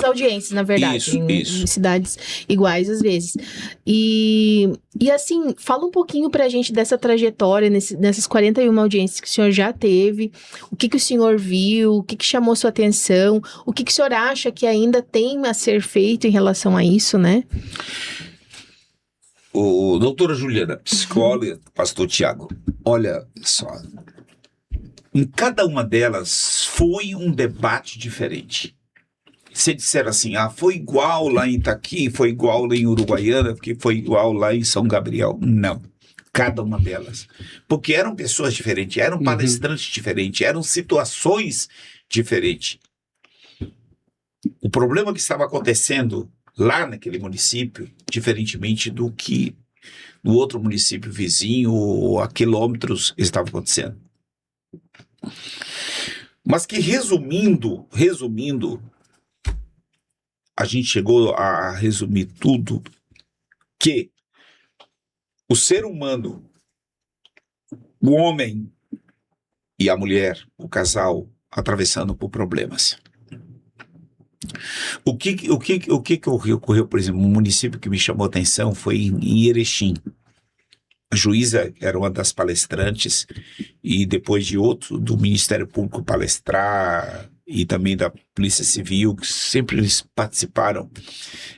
audiências, na verdade, em cidades iguais às vezes. E assim, fala um pouquinho pra gente dessa trajetória, nessas 41 audiências que o senhor já teve, o que o senhor viu, o que chamou sua atenção, o que o senhor acha que ainda tem a ser feito em relação a isso, né? Doutora Juliana, psicóloga, pastor Tiago, olha só, em cada uma delas foi um debate diferente. Se disser assim, foi igual lá em Itaqui, foi igual lá em Uruguaiana, porque foi igual lá em São Gabriel. Não, cada uma delas. Porque eram pessoas diferentes, eram palestrantes diferentes, eram situações diferentes. O problema que estava acontecendo lá naquele município, diferentemente do que no outro município vizinho ou a quilômetros estava acontecendo. Mas que resumindo, a gente chegou a resumir tudo, que o ser humano, o homem e a mulher, o casal, atravessando por problemas. O que ocorreu, por exemplo, um município que me chamou a atenção foi em Erechim. A juíza era uma das palestrantes e depois de outro do Ministério Público palestrar e também da Polícia Civil, que sempre eles participaram,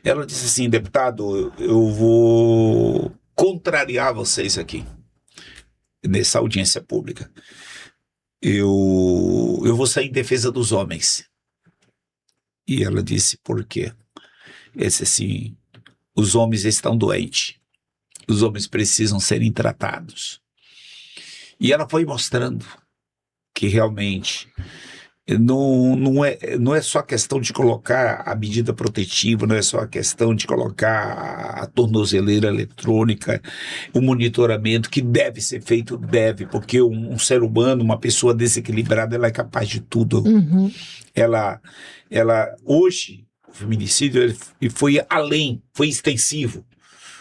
ela disse assim, deputado, eu vou contrariar vocês aqui nessa audiência pública. Eu vou sair em defesa dos homens. E ela disse, por quê? Esse assim, os homens estão doentes. Os homens precisam serem tratados. E ela foi mostrando que realmente não é só questão de colocar a medida protetiva, não é só a questão de colocar a tornozeleira eletrônica, o monitoramento que deve ser feito, porque um ser humano, uma pessoa desequilibrada, ela é capaz de tudo. Ela hoje, o feminicídio ele foi além, foi extensivo,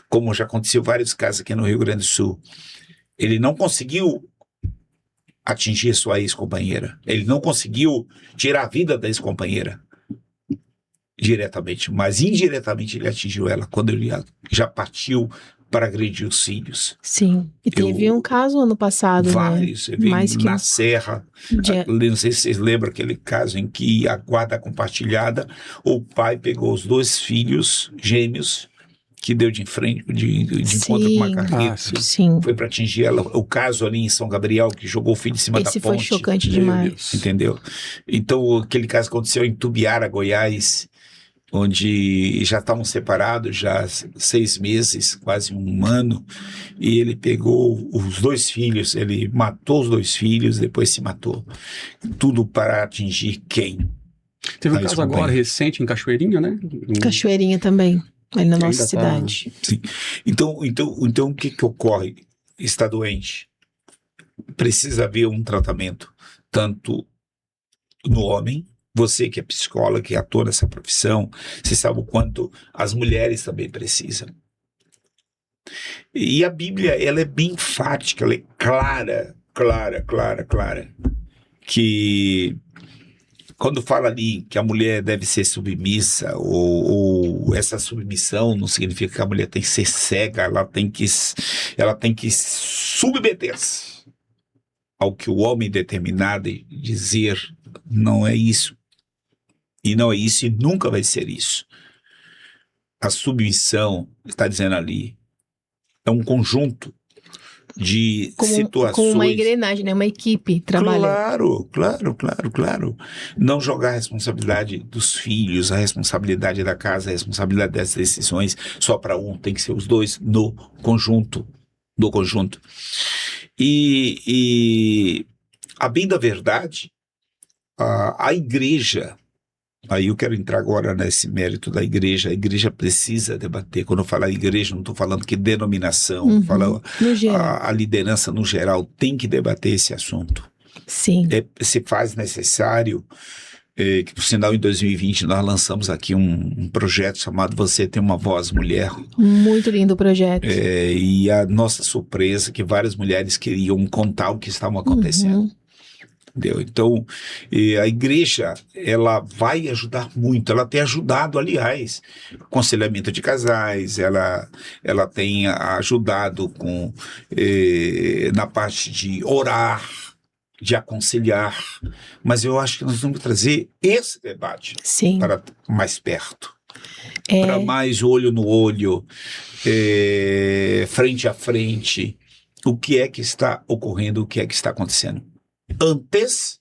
como já aconteceu vários casos aqui no Rio Grande do Sul. Ele não conseguiu atingir sua ex-companheira, ele não conseguiu tirar a vida da ex-companheira diretamente, mas indiretamente ele atingiu ela, quando ele já partiu para agredir os filhos. Sim. E teve um caso ano passado, Vários, né? você vê Mais que na um. Serra, De- não sei se vocês lembram aquele caso em que a guarda compartilhada, o pai pegou os 2 filhos gêmeos que deu de encontro com uma Sim. carreta, Sim. foi para atingir ela. O caso ali em São Gabriel, que jogou o filho em cima da Esse ponte. foi chocante Meu demais. Deus. Entendeu? Então, aquele caso aconteceu em Tubiara, Goiás, onde já estavam separados já 6 meses, quase um ano, e ele pegou os 2 filhos, ele matou os 2 filhos, depois se matou. Tudo para atingir quem? Teve um Ah, caso desculpa agora aí. recente em Cachoeirinha, né? Cachoeirinha também, ali na Que nossa ainda tá- cidade. Sim. Então o que ocorre? Está doente. Precisa haver um tratamento, tanto no homem, você que é psicóloga, que atua nessa profissão, você sabe o quanto as mulheres também precisam. E a Bíblia, ela é bem enfática, ela é clara, que quando fala ali que a mulher deve ser submissa, ou essa submissão não significa que a mulher tem que ser cega, ela tem que submeter-se ao que o homem determinado dizer. Não é isso. E não é isso e nunca vai ser isso. A submissão, está dizendo ali, é um conjunto de situações. Como uma engrenagem, né? Uma equipe trabalhando. Claro. Não jogar a responsabilidade dos filhos, a responsabilidade da casa, a responsabilidade das decisões só para um, tem que ser os 2 no conjunto. E a bem da verdade, a igreja, aí eu quero entrar agora nesse mérito da igreja, a igreja precisa debater. Quando eu falar igreja, não estou falando que denominação, falo, No geral. a liderança no geral tem que debater esse assunto. Sim. Se faz necessário, que por sinal em 2020 nós lançamos aqui um projeto chamado Você Tem Uma Voz Mulher, Muito lindo o projeto. e a nossa surpresa é que várias mulheres queriam contar o que estava acontecendo. Entendeu? Então, a igreja, ela vai ajudar muito, ela tem ajudado, aliás, aconselhamento de casais, ela tem ajudado na parte de orar, de aconselhar, mas eu acho que nós vamos trazer esse debate Sim. para mais perto, para mais olho no olho, frente a frente, o que é que está ocorrendo, o que é que está acontecendo, antes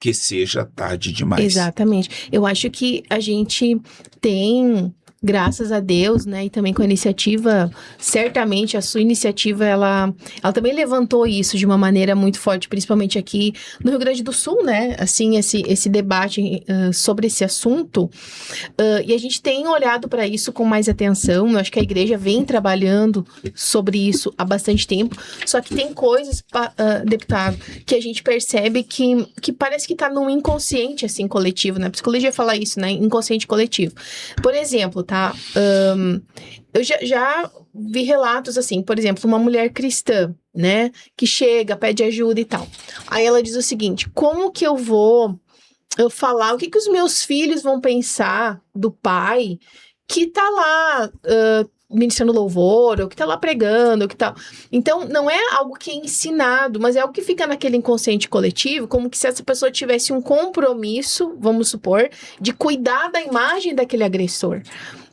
que seja tarde demais. Exatamente. Eu acho que a gente tem, graças a Deus, né, e também com a iniciativa, certamente a sua iniciativa, ela também levantou isso de uma maneira muito forte, principalmente aqui no Rio Grande do Sul, né, assim, esse debate sobre esse assunto, e a gente tem olhado para isso com mais atenção. Eu acho que a igreja vem trabalhando sobre isso há bastante tempo, só que tem coisas, deputado, que a gente percebe que parece que está num inconsciente, assim, coletivo, né, a psicologia fala isso, né, inconsciente coletivo. Por exemplo, tá? Eu já vi relatos assim, por exemplo, uma mulher cristã, né, que chega, pede ajuda e tal. Aí ela diz o seguinte: como que eu vou falar, o que os meus filhos vão pensar do pai que tá lá ministrando louvor, ou que tá lá pregando, ou que tá... Então, não é algo que é ensinado, mas é algo que fica naquele inconsciente coletivo, como que se essa pessoa tivesse um compromisso, vamos supor, de cuidar da imagem daquele agressor,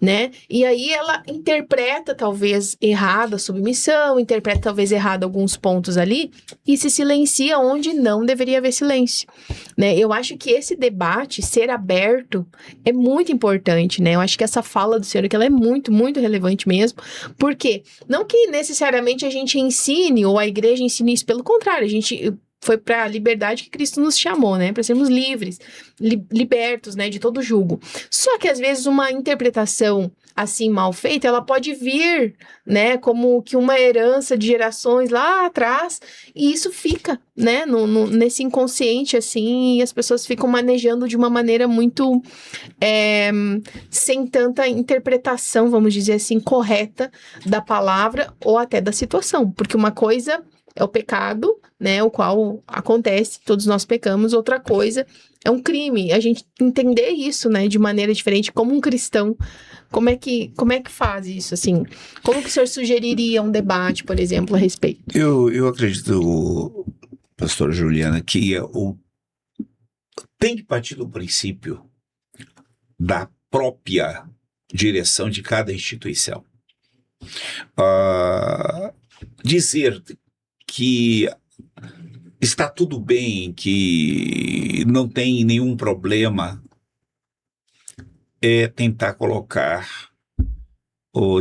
né? E aí ela interpreta, talvez, errado a submissão, interpreta, talvez, errado alguns pontos ali, e se silencia onde não deveria haver silêncio, né? Eu acho que esse debate, ser aberto, é muito importante, né? Eu acho que essa fala do senhor, que ela é muito, muito relevante mesmo, porque não que necessariamente a gente ensine, ou a igreja ensine isso, pelo contrário, a gente foi para a liberdade que Cristo nos chamou, né? Para sermos livres, libertos, né? De todo jugo. Só que às vezes uma interpretação assim mal feita, ela pode vir, né? Como que uma herança de gerações lá atrás, e isso fica, né? Nesse inconsciente assim, e as pessoas ficam manejando de uma maneira muito sem tanta interpretação, vamos dizer assim, correta da palavra ou até da situação, porque uma coisa é o pecado, né, o qual acontece, todos nós pecamos. Outra coisa é um crime. A gente entender isso, né, de maneira diferente, como um cristão. Como é que faz isso, assim? Como que o senhor sugeriria um debate, por exemplo, a respeito? Eu acredito, pastor Juliana, que tem que partir do princípio da própria direção de cada instituição. Dizer que está tudo bem, que não tem nenhum problema, é tentar colocar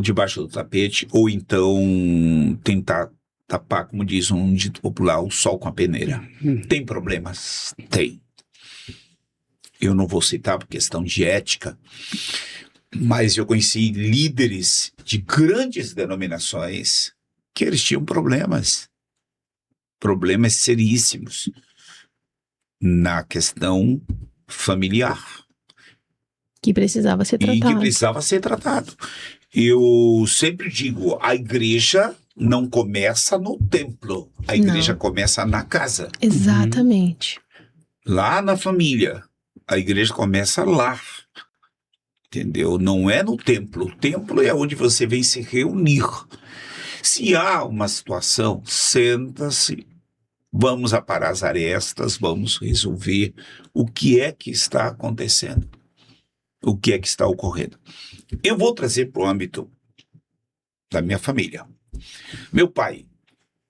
debaixo do tapete, ou então tentar tapar, como diz um dito popular, o sol com a peneira. Tem problemas? Tem. Eu não vou citar por questão de ética, mas eu conheci líderes de grandes denominações que eles tinham problemas seríssimos na questão familiar. Que precisava ser tratado. E que precisava ser tratado. Eu sempre digo, a igreja não começa no templo, a igreja começa na casa. Exatamente. Lá na família, a igreja começa lá. Entendeu? Não é no templo. O templo é onde você vem se reunir. Se há uma situação, senta-se, vamos aparar as arestas, vamos resolver o que é que está acontecendo, o que é que está ocorrendo. Eu vou trazer para o âmbito da minha família. Meu pai,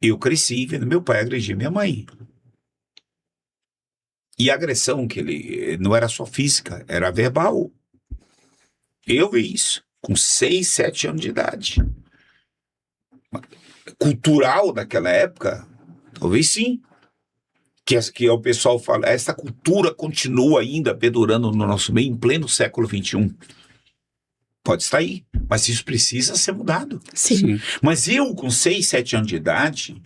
eu cresci vendo meu pai agredir minha mãe. E a agressão que ele não era só física, era verbal. Eu vi isso com 6, 7 anos de idade. Cultural daquela época, talvez sim. Que o pessoal fala, essa cultura continua ainda perdurando no nosso meio em pleno século XXI. Pode estar aí, mas isso precisa ser mudado. Sim. Mas eu, com 6, 7 anos de idade,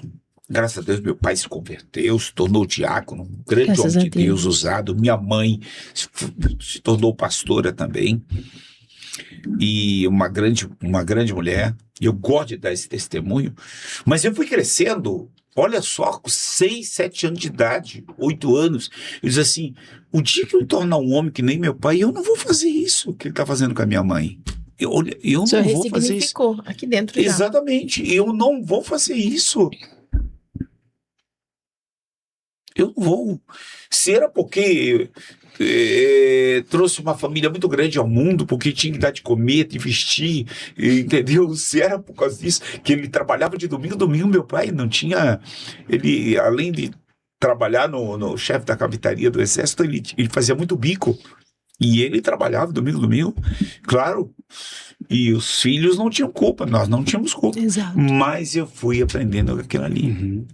graças a Deus, meu pai se converteu, se tornou diácono, um grande homem de Deus usado. Minha mãe se tornou pastora também. E uma grande mulher. Eu gosto de dar esse testemunho. Mas eu fui crescendo, olha só, com 6, 7 anos de idade, 8 anos. Eu disse assim, o dia que eu me tornar um homem que nem meu pai, eu não vou fazer isso que ele está fazendo com a minha mãe. Eu não vou fazer isso. Aqui dentro já. Exatamente, eu não vou fazer isso. Eu não vou. Se era porque trouxe uma família muito grande ao mundo, porque tinha que dar de comer, de vestir, entendeu? Se era por causa disso, que ele trabalhava de domingo a domingo, meu pai não tinha... Ele, além de trabalhar no chefe da cavitaria do exército, ele fazia muito bico. E ele trabalhava domingo a domingo, claro. E os filhos não tinham culpa, nós não tínhamos culpa. Exato. Mas eu fui aprendendo aquilo ali.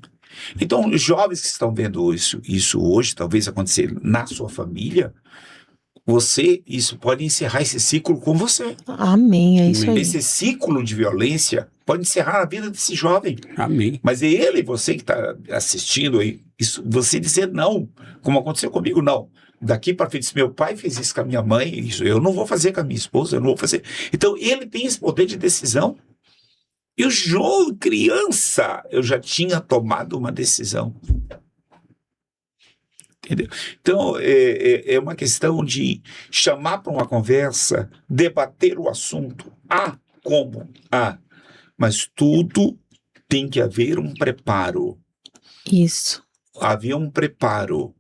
Então, os jovens que estão vendo isso hoje, talvez acontecer na sua família, isso pode encerrar esse ciclo com você. Amém, é isso aí. Esse ciclo de violência pode encerrar a vida desse jovem. Amém. Mas é ele, você que está assistindo aí, você dizer não, como aconteceu comigo, não. Daqui para frente, se meu pai fez isso com a minha mãe, isso eu não vou fazer com a minha esposa, eu não vou fazer. Então, ele tem esse poder de decisão. E o João, criança, eu já tinha tomado uma decisão. Entendeu? Então, é uma questão de chamar para uma conversa, debater o assunto. Mas tudo tem que haver um preparo. Isso. Havia um preparo.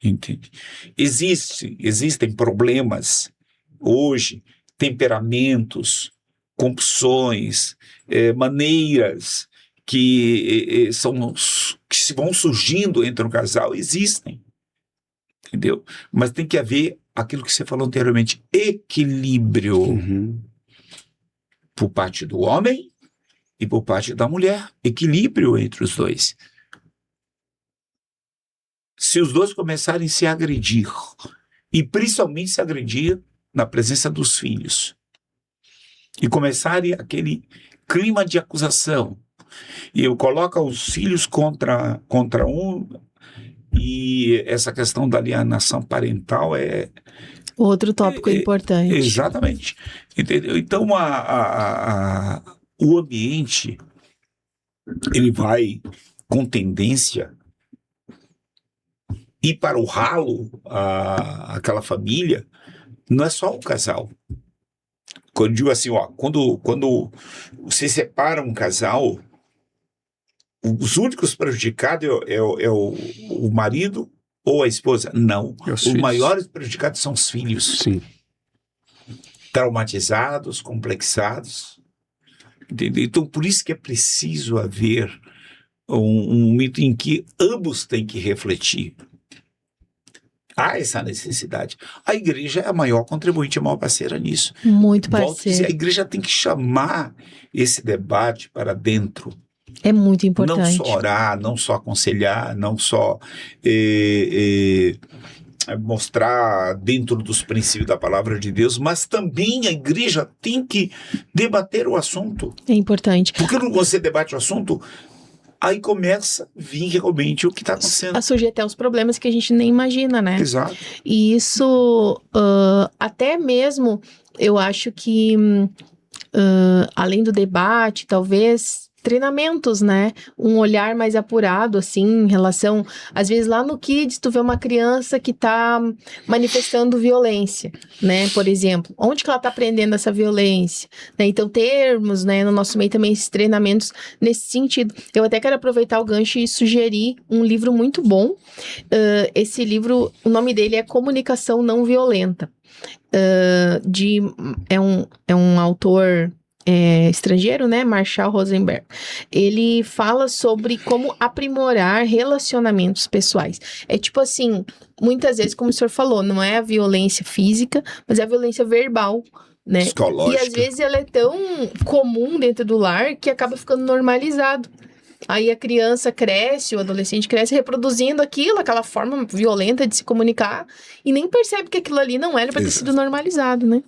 Entende? Existem problemas hoje, temperamentos, compulsões, maneiras que se vão surgindo entre um casal, existem, entendeu? Mas tem que haver aquilo que você falou anteriormente, equilíbrio por parte do homem e por parte da mulher, equilíbrio entre os dois. Se os dois começarem a se agredir, e principalmente se agredir na presença dos filhos, e começarem aquele clima de acusação, e eu coloco os filhos contra um, e essa questão da alienação parental é... Outro tópico importante. Exatamente. Entendeu? Então, o ambiente, ele vai com tendência ir para o ralo, aquela família, não é só o casal. Quando eu digo assim, quando se separa um casal, os únicos prejudicados é o marido ou a esposa? Não. Os maiores prejudicados são os filhos. Sim. Traumatizados, complexados. Entendeu? Então, por isso que é preciso haver um momento em que ambos têm que refletir. Há essa necessidade. A igreja é a maior contribuinte, a maior parceira nisso. Muito parceira. A igreja tem que chamar esse debate para dentro. É muito importante. Não só orar, não só aconselhar, não só mostrar dentro dos princípios da palavra de Deus, mas também a igreja tem que debater o assunto. É importante. Porque quando você debate o assunto, aí começa a vir realmente o que está acontecendo. A surgir até os problemas que a gente nem imagina, né? Exato. E isso, até mesmo, eu acho que, além do debate, talvez treinamentos, né? Um olhar mais apurado, assim, em relação... Às vezes, lá no Kids, tu vê uma criança que tá manifestando violência, né? Por exemplo, onde que ela tá aprendendo essa violência? Né? Então, termos, né? No nosso meio também, esses treinamentos nesse sentido. Eu até quero aproveitar o gancho e sugerir um livro muito bom. Esse livro, o nome dele é Comunicação Não Violenta. É um autor... estrangeiro, né? Marshall Rosenberg. Ele fala sobre como aprimorar relacionamentos pessoais. É tipo assim, muitas vezes, como o senhor falou, não é a violência física, mas é a violência verbal, né? Psicológica. E às vezes ela é tão comum dentro do lar que acaba ficando normalizado. Aí a criança cresce, o adolescente cresce reproduzindo aquela forma violenta de se comunicar e nem percebe que aquilo ali não era para ter sido normalizado, né?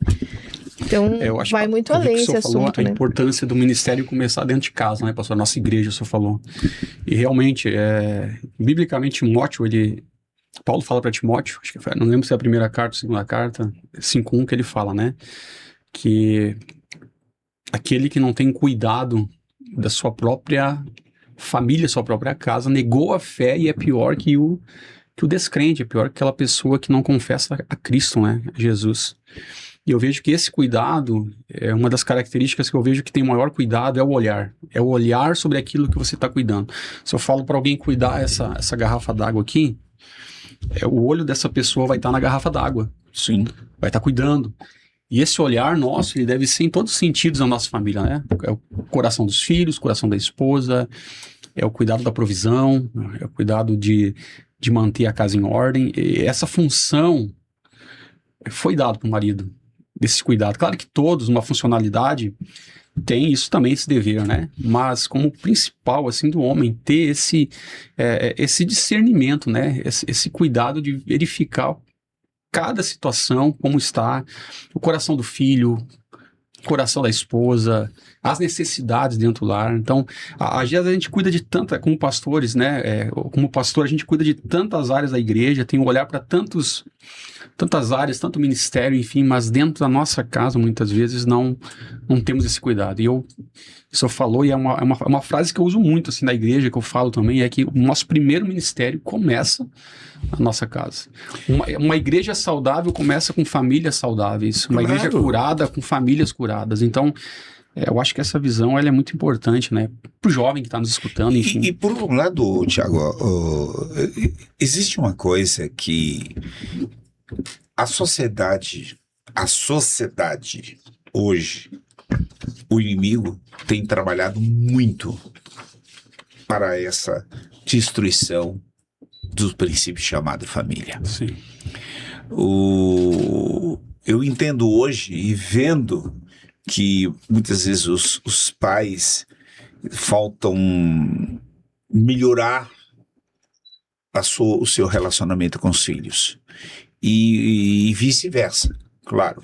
Então, vai muito além esse assunto, falou, né? A importância do ministério começar dentro de casa, né, pastor? Nossa igreja, o senhor falou. E realmente, biblicamente, Timóteo, Paulo fala para Timóteo, acho que não lembro se é a primeira carta ou a segunda carta, 5:1, que ele fala, né? Que aquele que não tem cuidado da sua própria família, sua própria casa, negou a fé e é pior que o descrente, é pior que aquela pessoa que não confessa a Cristo, né? A Jesus. E eu vejo que esse cuidado, é uma das características que eu vejo que tem maior cuidado, é o olhar. É o olhar sobre aquilo que você está cuidando. Se eu falo para alguém cuidar essa garrafa d'água aqui, o olho dessa pessoa vai estar na garrafa d'água. Sim. Vai estar cuidando. E esse olhar nosso, ele deve ser em todos os sentidos na nossa família, né? É o coração dos filhos, o coração da esposa, é o cuidado da provisão, é o cuidado de manter a casa em ordem. E essa função foi dada para o marido, desse cuidado. Claro que todos, uma funcionalidade, tem isso também, esse dever, né? Mas como principal, assim, do homem, ter esse discernimento, né? Esse cuidado de verificar cada situação, como está o coração do filho, o coração da esposa, as necessidades dentro do lar. Então, às vezes a gente cuida de como pastores, né? Como pastor, a gente cuida de tantas áreas da igreja, tem um olhar para tantas áreas, tanto ministério, enfim, mas dentro da nossa casa, muitas vezes, não temos esse cuidado. E o senhor falou, e é uma frase que eu uso muito, assim, na igreja, que eu falo também, é que o nosso primeiro ministério começa na nossa casa. Uma igreja saudável começa com famílias saudáveis, uma igreja curada com famílias curadas. Então, eu acho que essa visão ela é muito importante, né? Para o jovem que está nos escutando, enfim. E por um lado, Tiago, existe uma coisa que a sociedade hoje, o inimigo tem trabalhado muito para essa destruição do princípio chamado família. Sim. Eu entendo hoje e vendo que muitas vezes os pais faltam melhorar o seu relacionamento com os filhos e vice-versa, claro.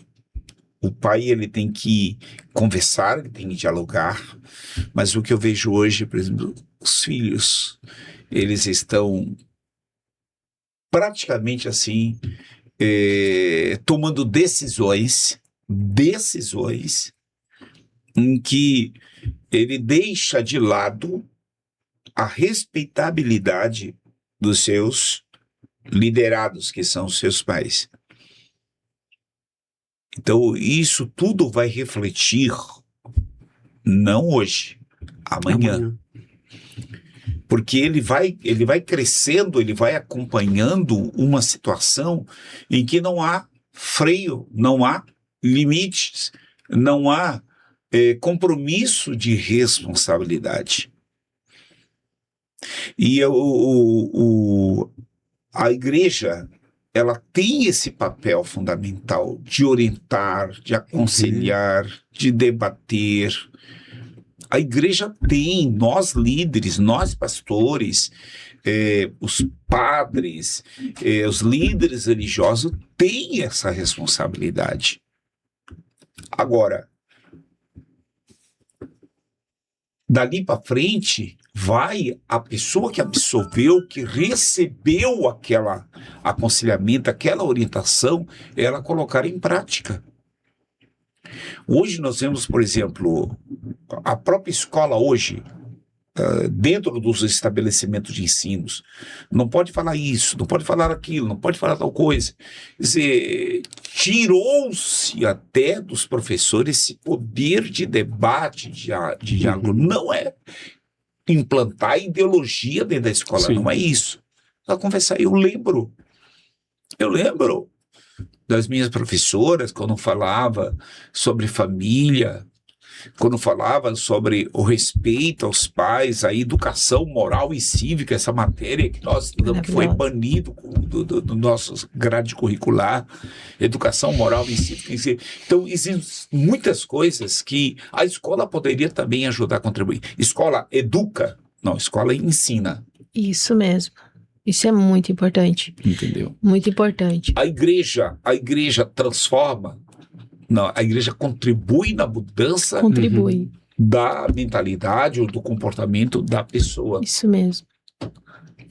O pai ele tem que conversar, ele tem que dialogar, mas o que eu vejo hoje, por exemplo, os filhos, eles estão praticamente assim, tomando decisões em que ele deixa de lado a respeitabilidade dos seus liderados, que são os seus pais. Então, isso tudo vai refletir, não hoje, amanhã. Porque ele vai crescendo, ele vai acompanhando uma situação em que não há freio, não há limites, não há compromisso de responsabilidade. E a igreja, ela tem esse papel fundamental de orientar, de aconselhar, de debater. A igreja tem, nós líderes, nós pastores, os padres, os líderes religiosos têm essa responsabilidade. Agora, dali para frente, vai a pessoa que absorveu, que recebeu aquele aconselhamento, aquela orientação, ela colocar em prática. Hoje nós vemos, por exemplo, a própria escola hoje, dentro dos estabelecimentos de ensinos, não pode falar isso, não pode falar aquilo, não pode falar tal coisa. Quer dizer, tirou-se até dos professores esse poder de debate, de diálogo. Não é implantar ideologia dentro da escola, Sim. Não é isso. Para conversar, eu lembro das minhas professoras, quando falava sobre família, quando falava sobre o respeito aos pais, a educação moral e cívica, essa matéria que nós foi banido do nosso grade curricular, educação moral e cívica. Então, existem muitas coisas que a escola poderia também ajudar a contribuir. Escola educa, não, escola ensina. Isso mesmo. Isso é muito importante. Entendeu? Muito importante. A igreja transforma. Não, a igreja contribui na mudança da mentalidade ou do comportamento da pessoa. Isso mesmo.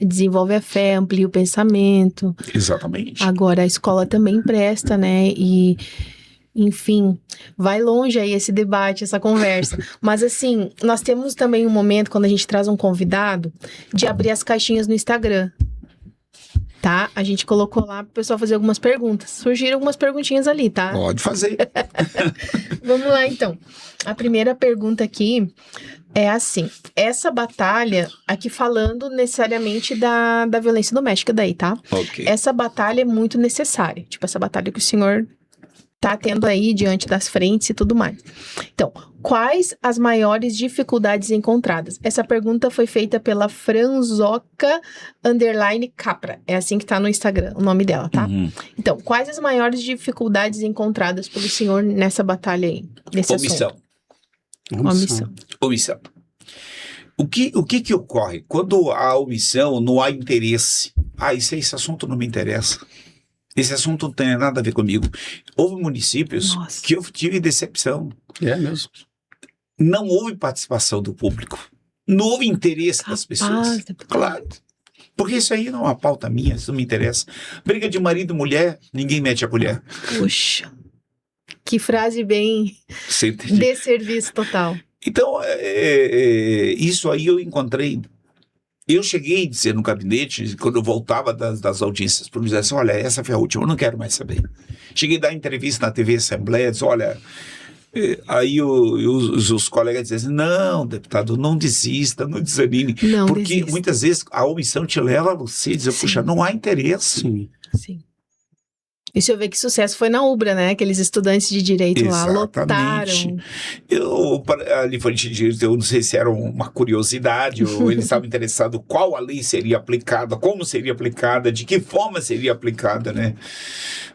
Desenvolve a fé, amplia o pensamento. Exatamente. Agora, a escola também presta, né? E, enfim, vai longe aí esse debate, essa conversa. Mas, assim, nós temos também um momento, quando a gente traz um convidado, de abrir as caixinhas no Instagram. Tá? A gente colocou lá para o pessoal fazer algumas perguntas. Surgiram algumas perguntinhas ali, tá? Pode fazer. Vamos lá, então. A primeira pergunta aqui é assim. Essa batalha, aqui falando necessariamente da violência doméstica daí, tá? Ok. Essa batalha é muito necessária. Tipo, essa batalha que o senhor tá tendo aí diante das frentes e tudo mais. Então, quais as maiores dificuldades encontradas? Essa pergunta foi feita pela Franzoca_Capra. É assim que tá no Instagram, o nome dela, tá? Uhum. Então, quais as maiores dificuldades encontradas pelo senhor nessa batalha aí? Nesse assunto? Omissão. O que ocorre? Quando há omissão, não há interesse. Esse assunto não me interessa. Esse assunto não tem nada a ver comigo. Houve municípios que eu tive decepção. É mesmo? Não houve participação do público. Não houve interesse das pessoas. Claro. Porque isso aí não é uma pauta minha, isso não me interessa. Briga de marido e mulher, ninguém mete a colher. Puxa. Que frase bem de serviço total. Então, isso aí eu encontrei. Eu cheguei a dizer no gabinete, quando eu voltava das audiências, para dizer assim, olha, essa foi a última, eu não quero mais saber. Cheguei a dar entrevista na TV Assembleia, disse, olha, aí os colegas dizem assim, não, deputado, não desista, não desanime. Não porque desista. Muitas vezes a omissão te leva a você dizer, puxa, não há interesse. Sim. E se eu ver que sucesso foi na UBRA, né? Aqueles estudantes de direito lá lotaram. Ali foi de direito, eu não sei se era uma curiosidade ou eles estavam interessados qual a lei seria aplicada, como seria aplicada, de que forma seria aplicada, né?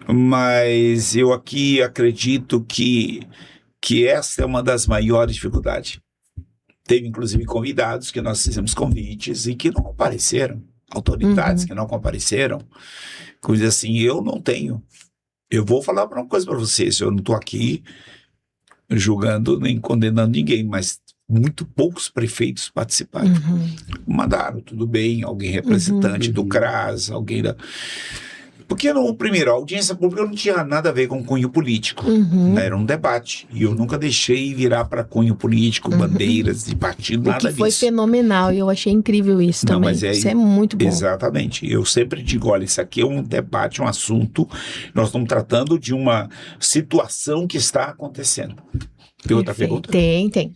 Mas eu aqui acredito que essa é uma das maiores dificuldades. Teve, inclusive, convidados que nós fizemos convites e que não apareceram. Autoridades que não compareceram. Coisa assim, eu não tenho. Eu vou falar uma coisa para vocês, eu não estou aqui julgando nem condenando ninguém, mas muito poucos prefeitos participaram. Mandaram, tudo bem, alguém representante do CRAS, alguém da... Porque, primeiro, a audiência pública não tinha nada a ver com cunho político. Uhum. Né? Era um debate. E eu nunca deixei virar para cunho político, bandeiras de partido, O nada que foi disso. fenomenal, e eu achei incrível isso Não, também. mas Isso é muito bom. Exatamente. Eu sempre digo, olha, isso aqui é um debate, um assunto. Nós estamos tratando de uma situação que está acontecendo. Tem outra Perfeito. pergunta? Tem.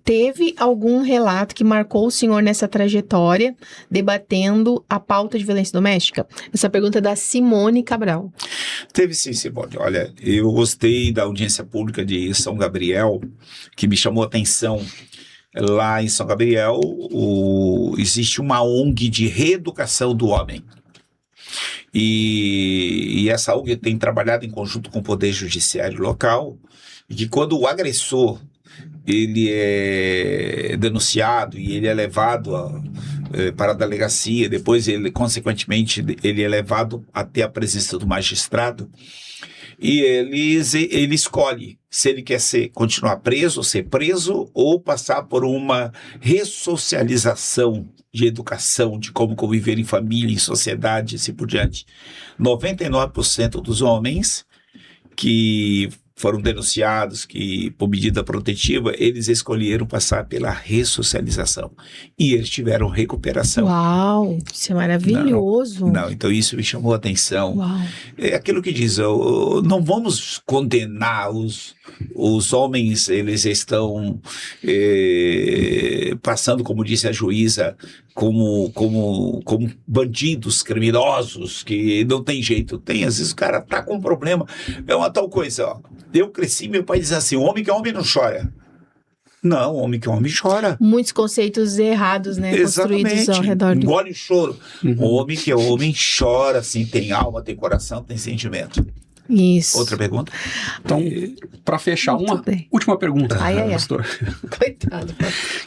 Teve algum relato que marcou o senhor nessa trajetória, debatendo a pauta de violência doméstica? Essa pergunta é da Simone Cabral. Teve sim, Simone. Olha, eu gostei da audiência pública de São Gabriel, que me chamou a atenção. Lá em São Gabriel, existe uma ONG de reeducação do homem. E essa ONG tem trabalhado em conjunto com o Poder Judiciário local, e que quando o agressor ele é denunciado e ele é levado para a delegacia, depois ele, consequentemente, ele é levado até a presença do magistrado, e ele escolhe se ele quer continuar preso, ser preso, ou passar por uma ressocialização de educação, de como conviver em família, em sociedade, e assim por diante. 99% dos homens que foram denunciados, que por medida protetiva, eles escolheram passar pela ressocialização. E eles tiveram recuperação. Uau, isso é maravilhoso. Não, então isso me chamou a atenção. Uau. É aquilo que diz, não vamos condenar os homens, eles estão passando, como disse a juíza, como bandidos, criminosos, que não tem jeito. Tem, às vezes o cara tá com um problema. É uma tal coisa, ó. Eu cresci, meu pai dizia assim, o homem que é homem não chora. Não, o homem que é homem chora. Muitos conceitos errados, né? Construídos ao redor do... Engole o choro. O homem que é homem chora, assim, tem alma, tem coração, tem sentimento. Isso. Outra pergunta? Então, para fechar, Muito uma bem. última pergunta, pastor. Coitado.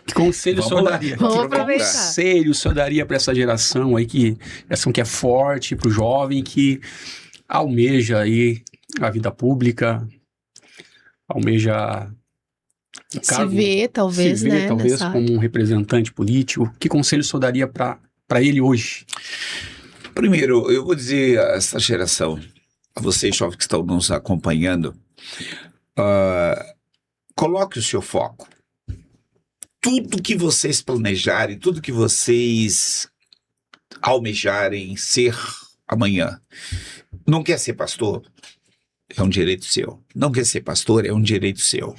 Que conselho o senhor lá. daria? Vamos Que aproveitar. conselho o senhor daria para essa geração aí, que é forte, para o jovem que almeja aí a vida pública, almeja um Se vê, talvez, se vê, né? talvez nessa- como um representante político. Que conselho o senhor daria para ele hoje? Primeiro, eu vou dizer a essa geração, a vocês jovens que estão nos acompanhando, coloque o seu foco. Tudo que vocês planejarem, tudo que vocês almejarem ser amanhã. Não quer ser pastor? É um direito seu. Não quer ser pastor? É um direito seu.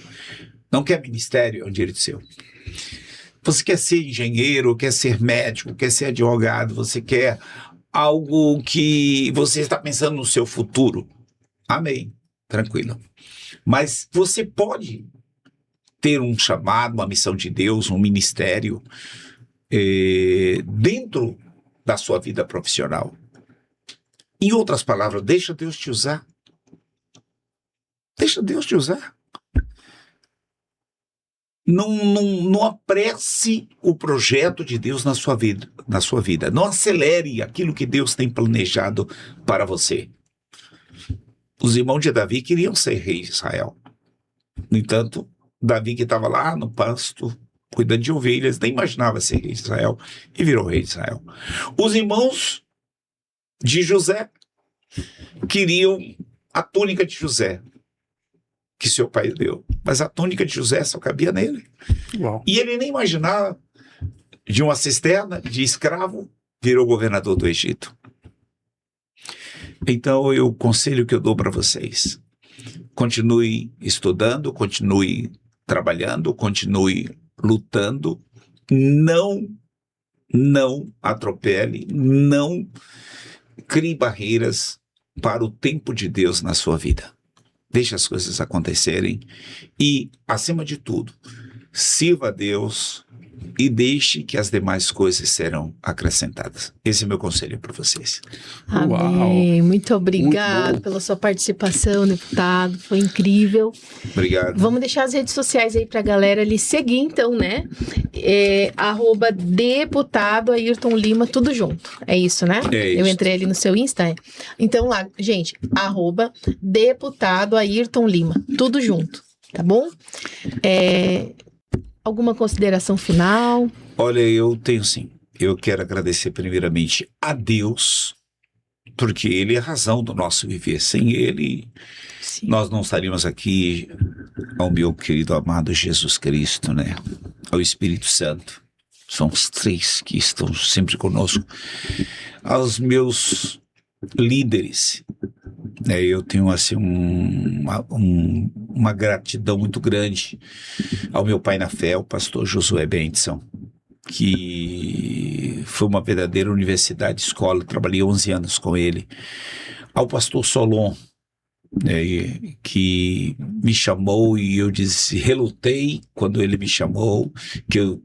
Não quer ministério? É um direito seu. Você quer ser engenheiro, quer ser médico, quer ser advogado, você quer algo que você está pensando no seu futuro. Amém. Tranquilo. Mas você pode ter um chamado, uma missão de Deus, um ministério dentro da sua vida profissional. Em outras palavras, deixa Deus te usar. Deixa Deus te usar. Não apresse o projeto de Deus na sua vida. Não acelere aquilo que Deus tem planejado para você. Os irmãos de Davi queriam ser reis de Israel. No entanto, Davi, que estava lá no pasto, cuidando de ovelhas, nem imaginava ser rei de Israel e virou rei de Israel. Os irmãos de José queriam a túnica de José, que seu pai deu. Mas a túnica de José só cabia nele. Uau. E ele nem imaginava, de uma cisterna de escravo, virou governador do Egito. Então, o conselho que eu dou para vocês, continue estudando, continue trabalhando, continue lutando, não atropele, não crie barreiras para o tempo de Deus na sua vida. Deixe as coisas acontecerem e, acima de tudo, sirva a Deus e deixe que as demais coisas serão acrescentadas. Esse é o meu conselho para vocês. Amém. Muito obrigado Muito bom. pela sua participação, deputado. Foi incrível. Obrigado. Vamos deixar as redes sociais aí pra galera lhe seguir, então, né? @deputado Ayrton Lima, tudo junto. É isso, né? É isso. Eu entrei ali no seu Insta. Então lá, gente, @deputado Ayrton Lima, tudo junto, tá bom? Alguma consideração final? Olha, eu tenho sim. Eu quero agradecer primeiramente a Deus porque ele é a razão do nosso viver. Sem ele, Sim. nós não estaríamos aqui. Ao meu querido amado Jesus Cristo, né? Ao Espírito Santo. São os três que estão sempre conosco. Aos meus líderes, né? Eu tenho assim uma gratidão muito grande ao meu pai na fé, o pastor Josué Benson, que foi uma verdadeira universidade, escola. Trabalhei 11 anos com ele. Ao pastor Solon, que me chamou, e eu relutei quando ele me chamou,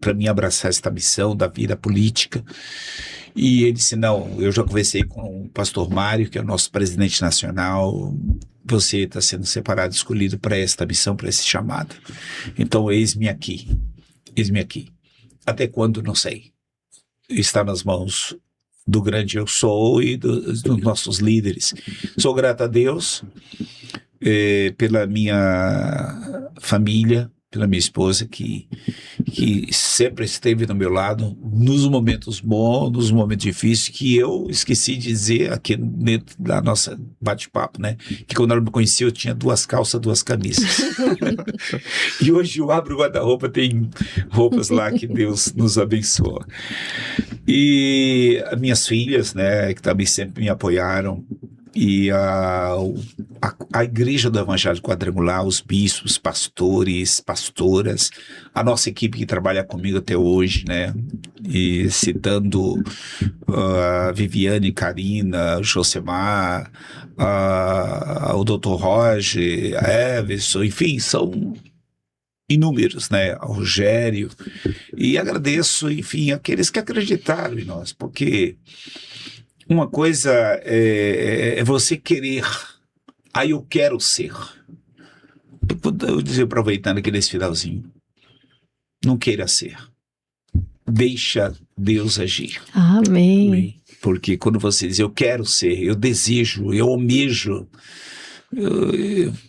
para mim abraçar esta missão da vida política. E ele disse: não, eu já conversei com o pastor Mário, que é o nosso presidente nacional, você está sendo separado, escolhido para esta missão, para esse chamado. Então eis-me aqui. Até quando, não sei. Está nas mãos do grande eu sou e dos nossos líderes. Sou grato a Deus pela minha família, pela minha esposa, que sempre esteve do meu lado nos momentos bons, nos momentos difíceis, que eu esqueci de dizer aqui dentro da nossa bate-papo, né? Que quando ela me conhecia eu tinha 2 calças, 2 camisas. E hoje eu abro o guarda-roupa, tem roupas lá que Deus nos abençoa. E as minhas filhas, né, que também sempre me apoiaram, e a Igreja do Evangelho Quadrangular, os bispos, pastores, pastoras, a nossa equipe que trabalha comigo até hoje, né, e citando a Viviane, Karina, Josemar, o Dr. Roger, a Everson, enfim, são inúmeros, né, ao Rogério, e agradeço, enfim, aqueles que acreditaram em nós, porque uma coisa é você querer, aí eu quero ser. Eu vou dizer, aproveitando aqui nesse finalzinho, não queira ser, deixa Deus agir. Amém. Porque quando você diz eu quero ser, eu desejo, eu almejo,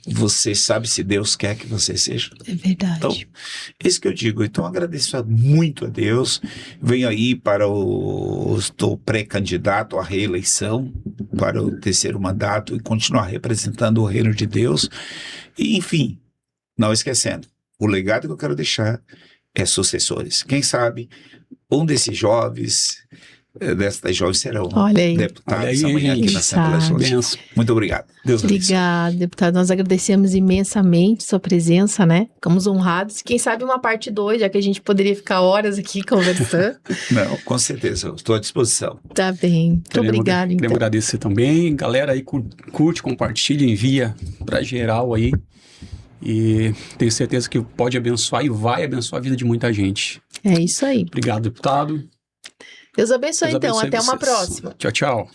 você sabe se Deus quer que você seja. É verdade. Então, isso que eu digo. Então, agradeço muito a Deus. Venho aí estou pré-candidato à reeleição para o 3º mandato e continuar representando o reino de Deus. E, enfim, não esquecendo, o legado que eu quero deixar é sucessores. Quem sabe um desses jovens, destas jovens serão deputados amanhã aqui na Assembleia Legislativa. Muito obrigado. Deus abençoe. Obrigada, deputado. Nós agradecemos imensamente sua presença, né? Ficamos honrados. Quem sabe uma parte 2, já que a gente poderia ficar horas aqui conversando. Não, com certeza. Estou à disposição. Tá bem. Muito obrigado, então. Queremos agradecer também. Galera aí, curte, compartilha, envia para geral aí. E tenho certeza que pode abençoar e vai abençoar a vida de muita gente. É isso aí. Obrigado, deputado. Deus abençoe, Deus então. abençoe Até uma vocês. próxima. Tchau, tchau.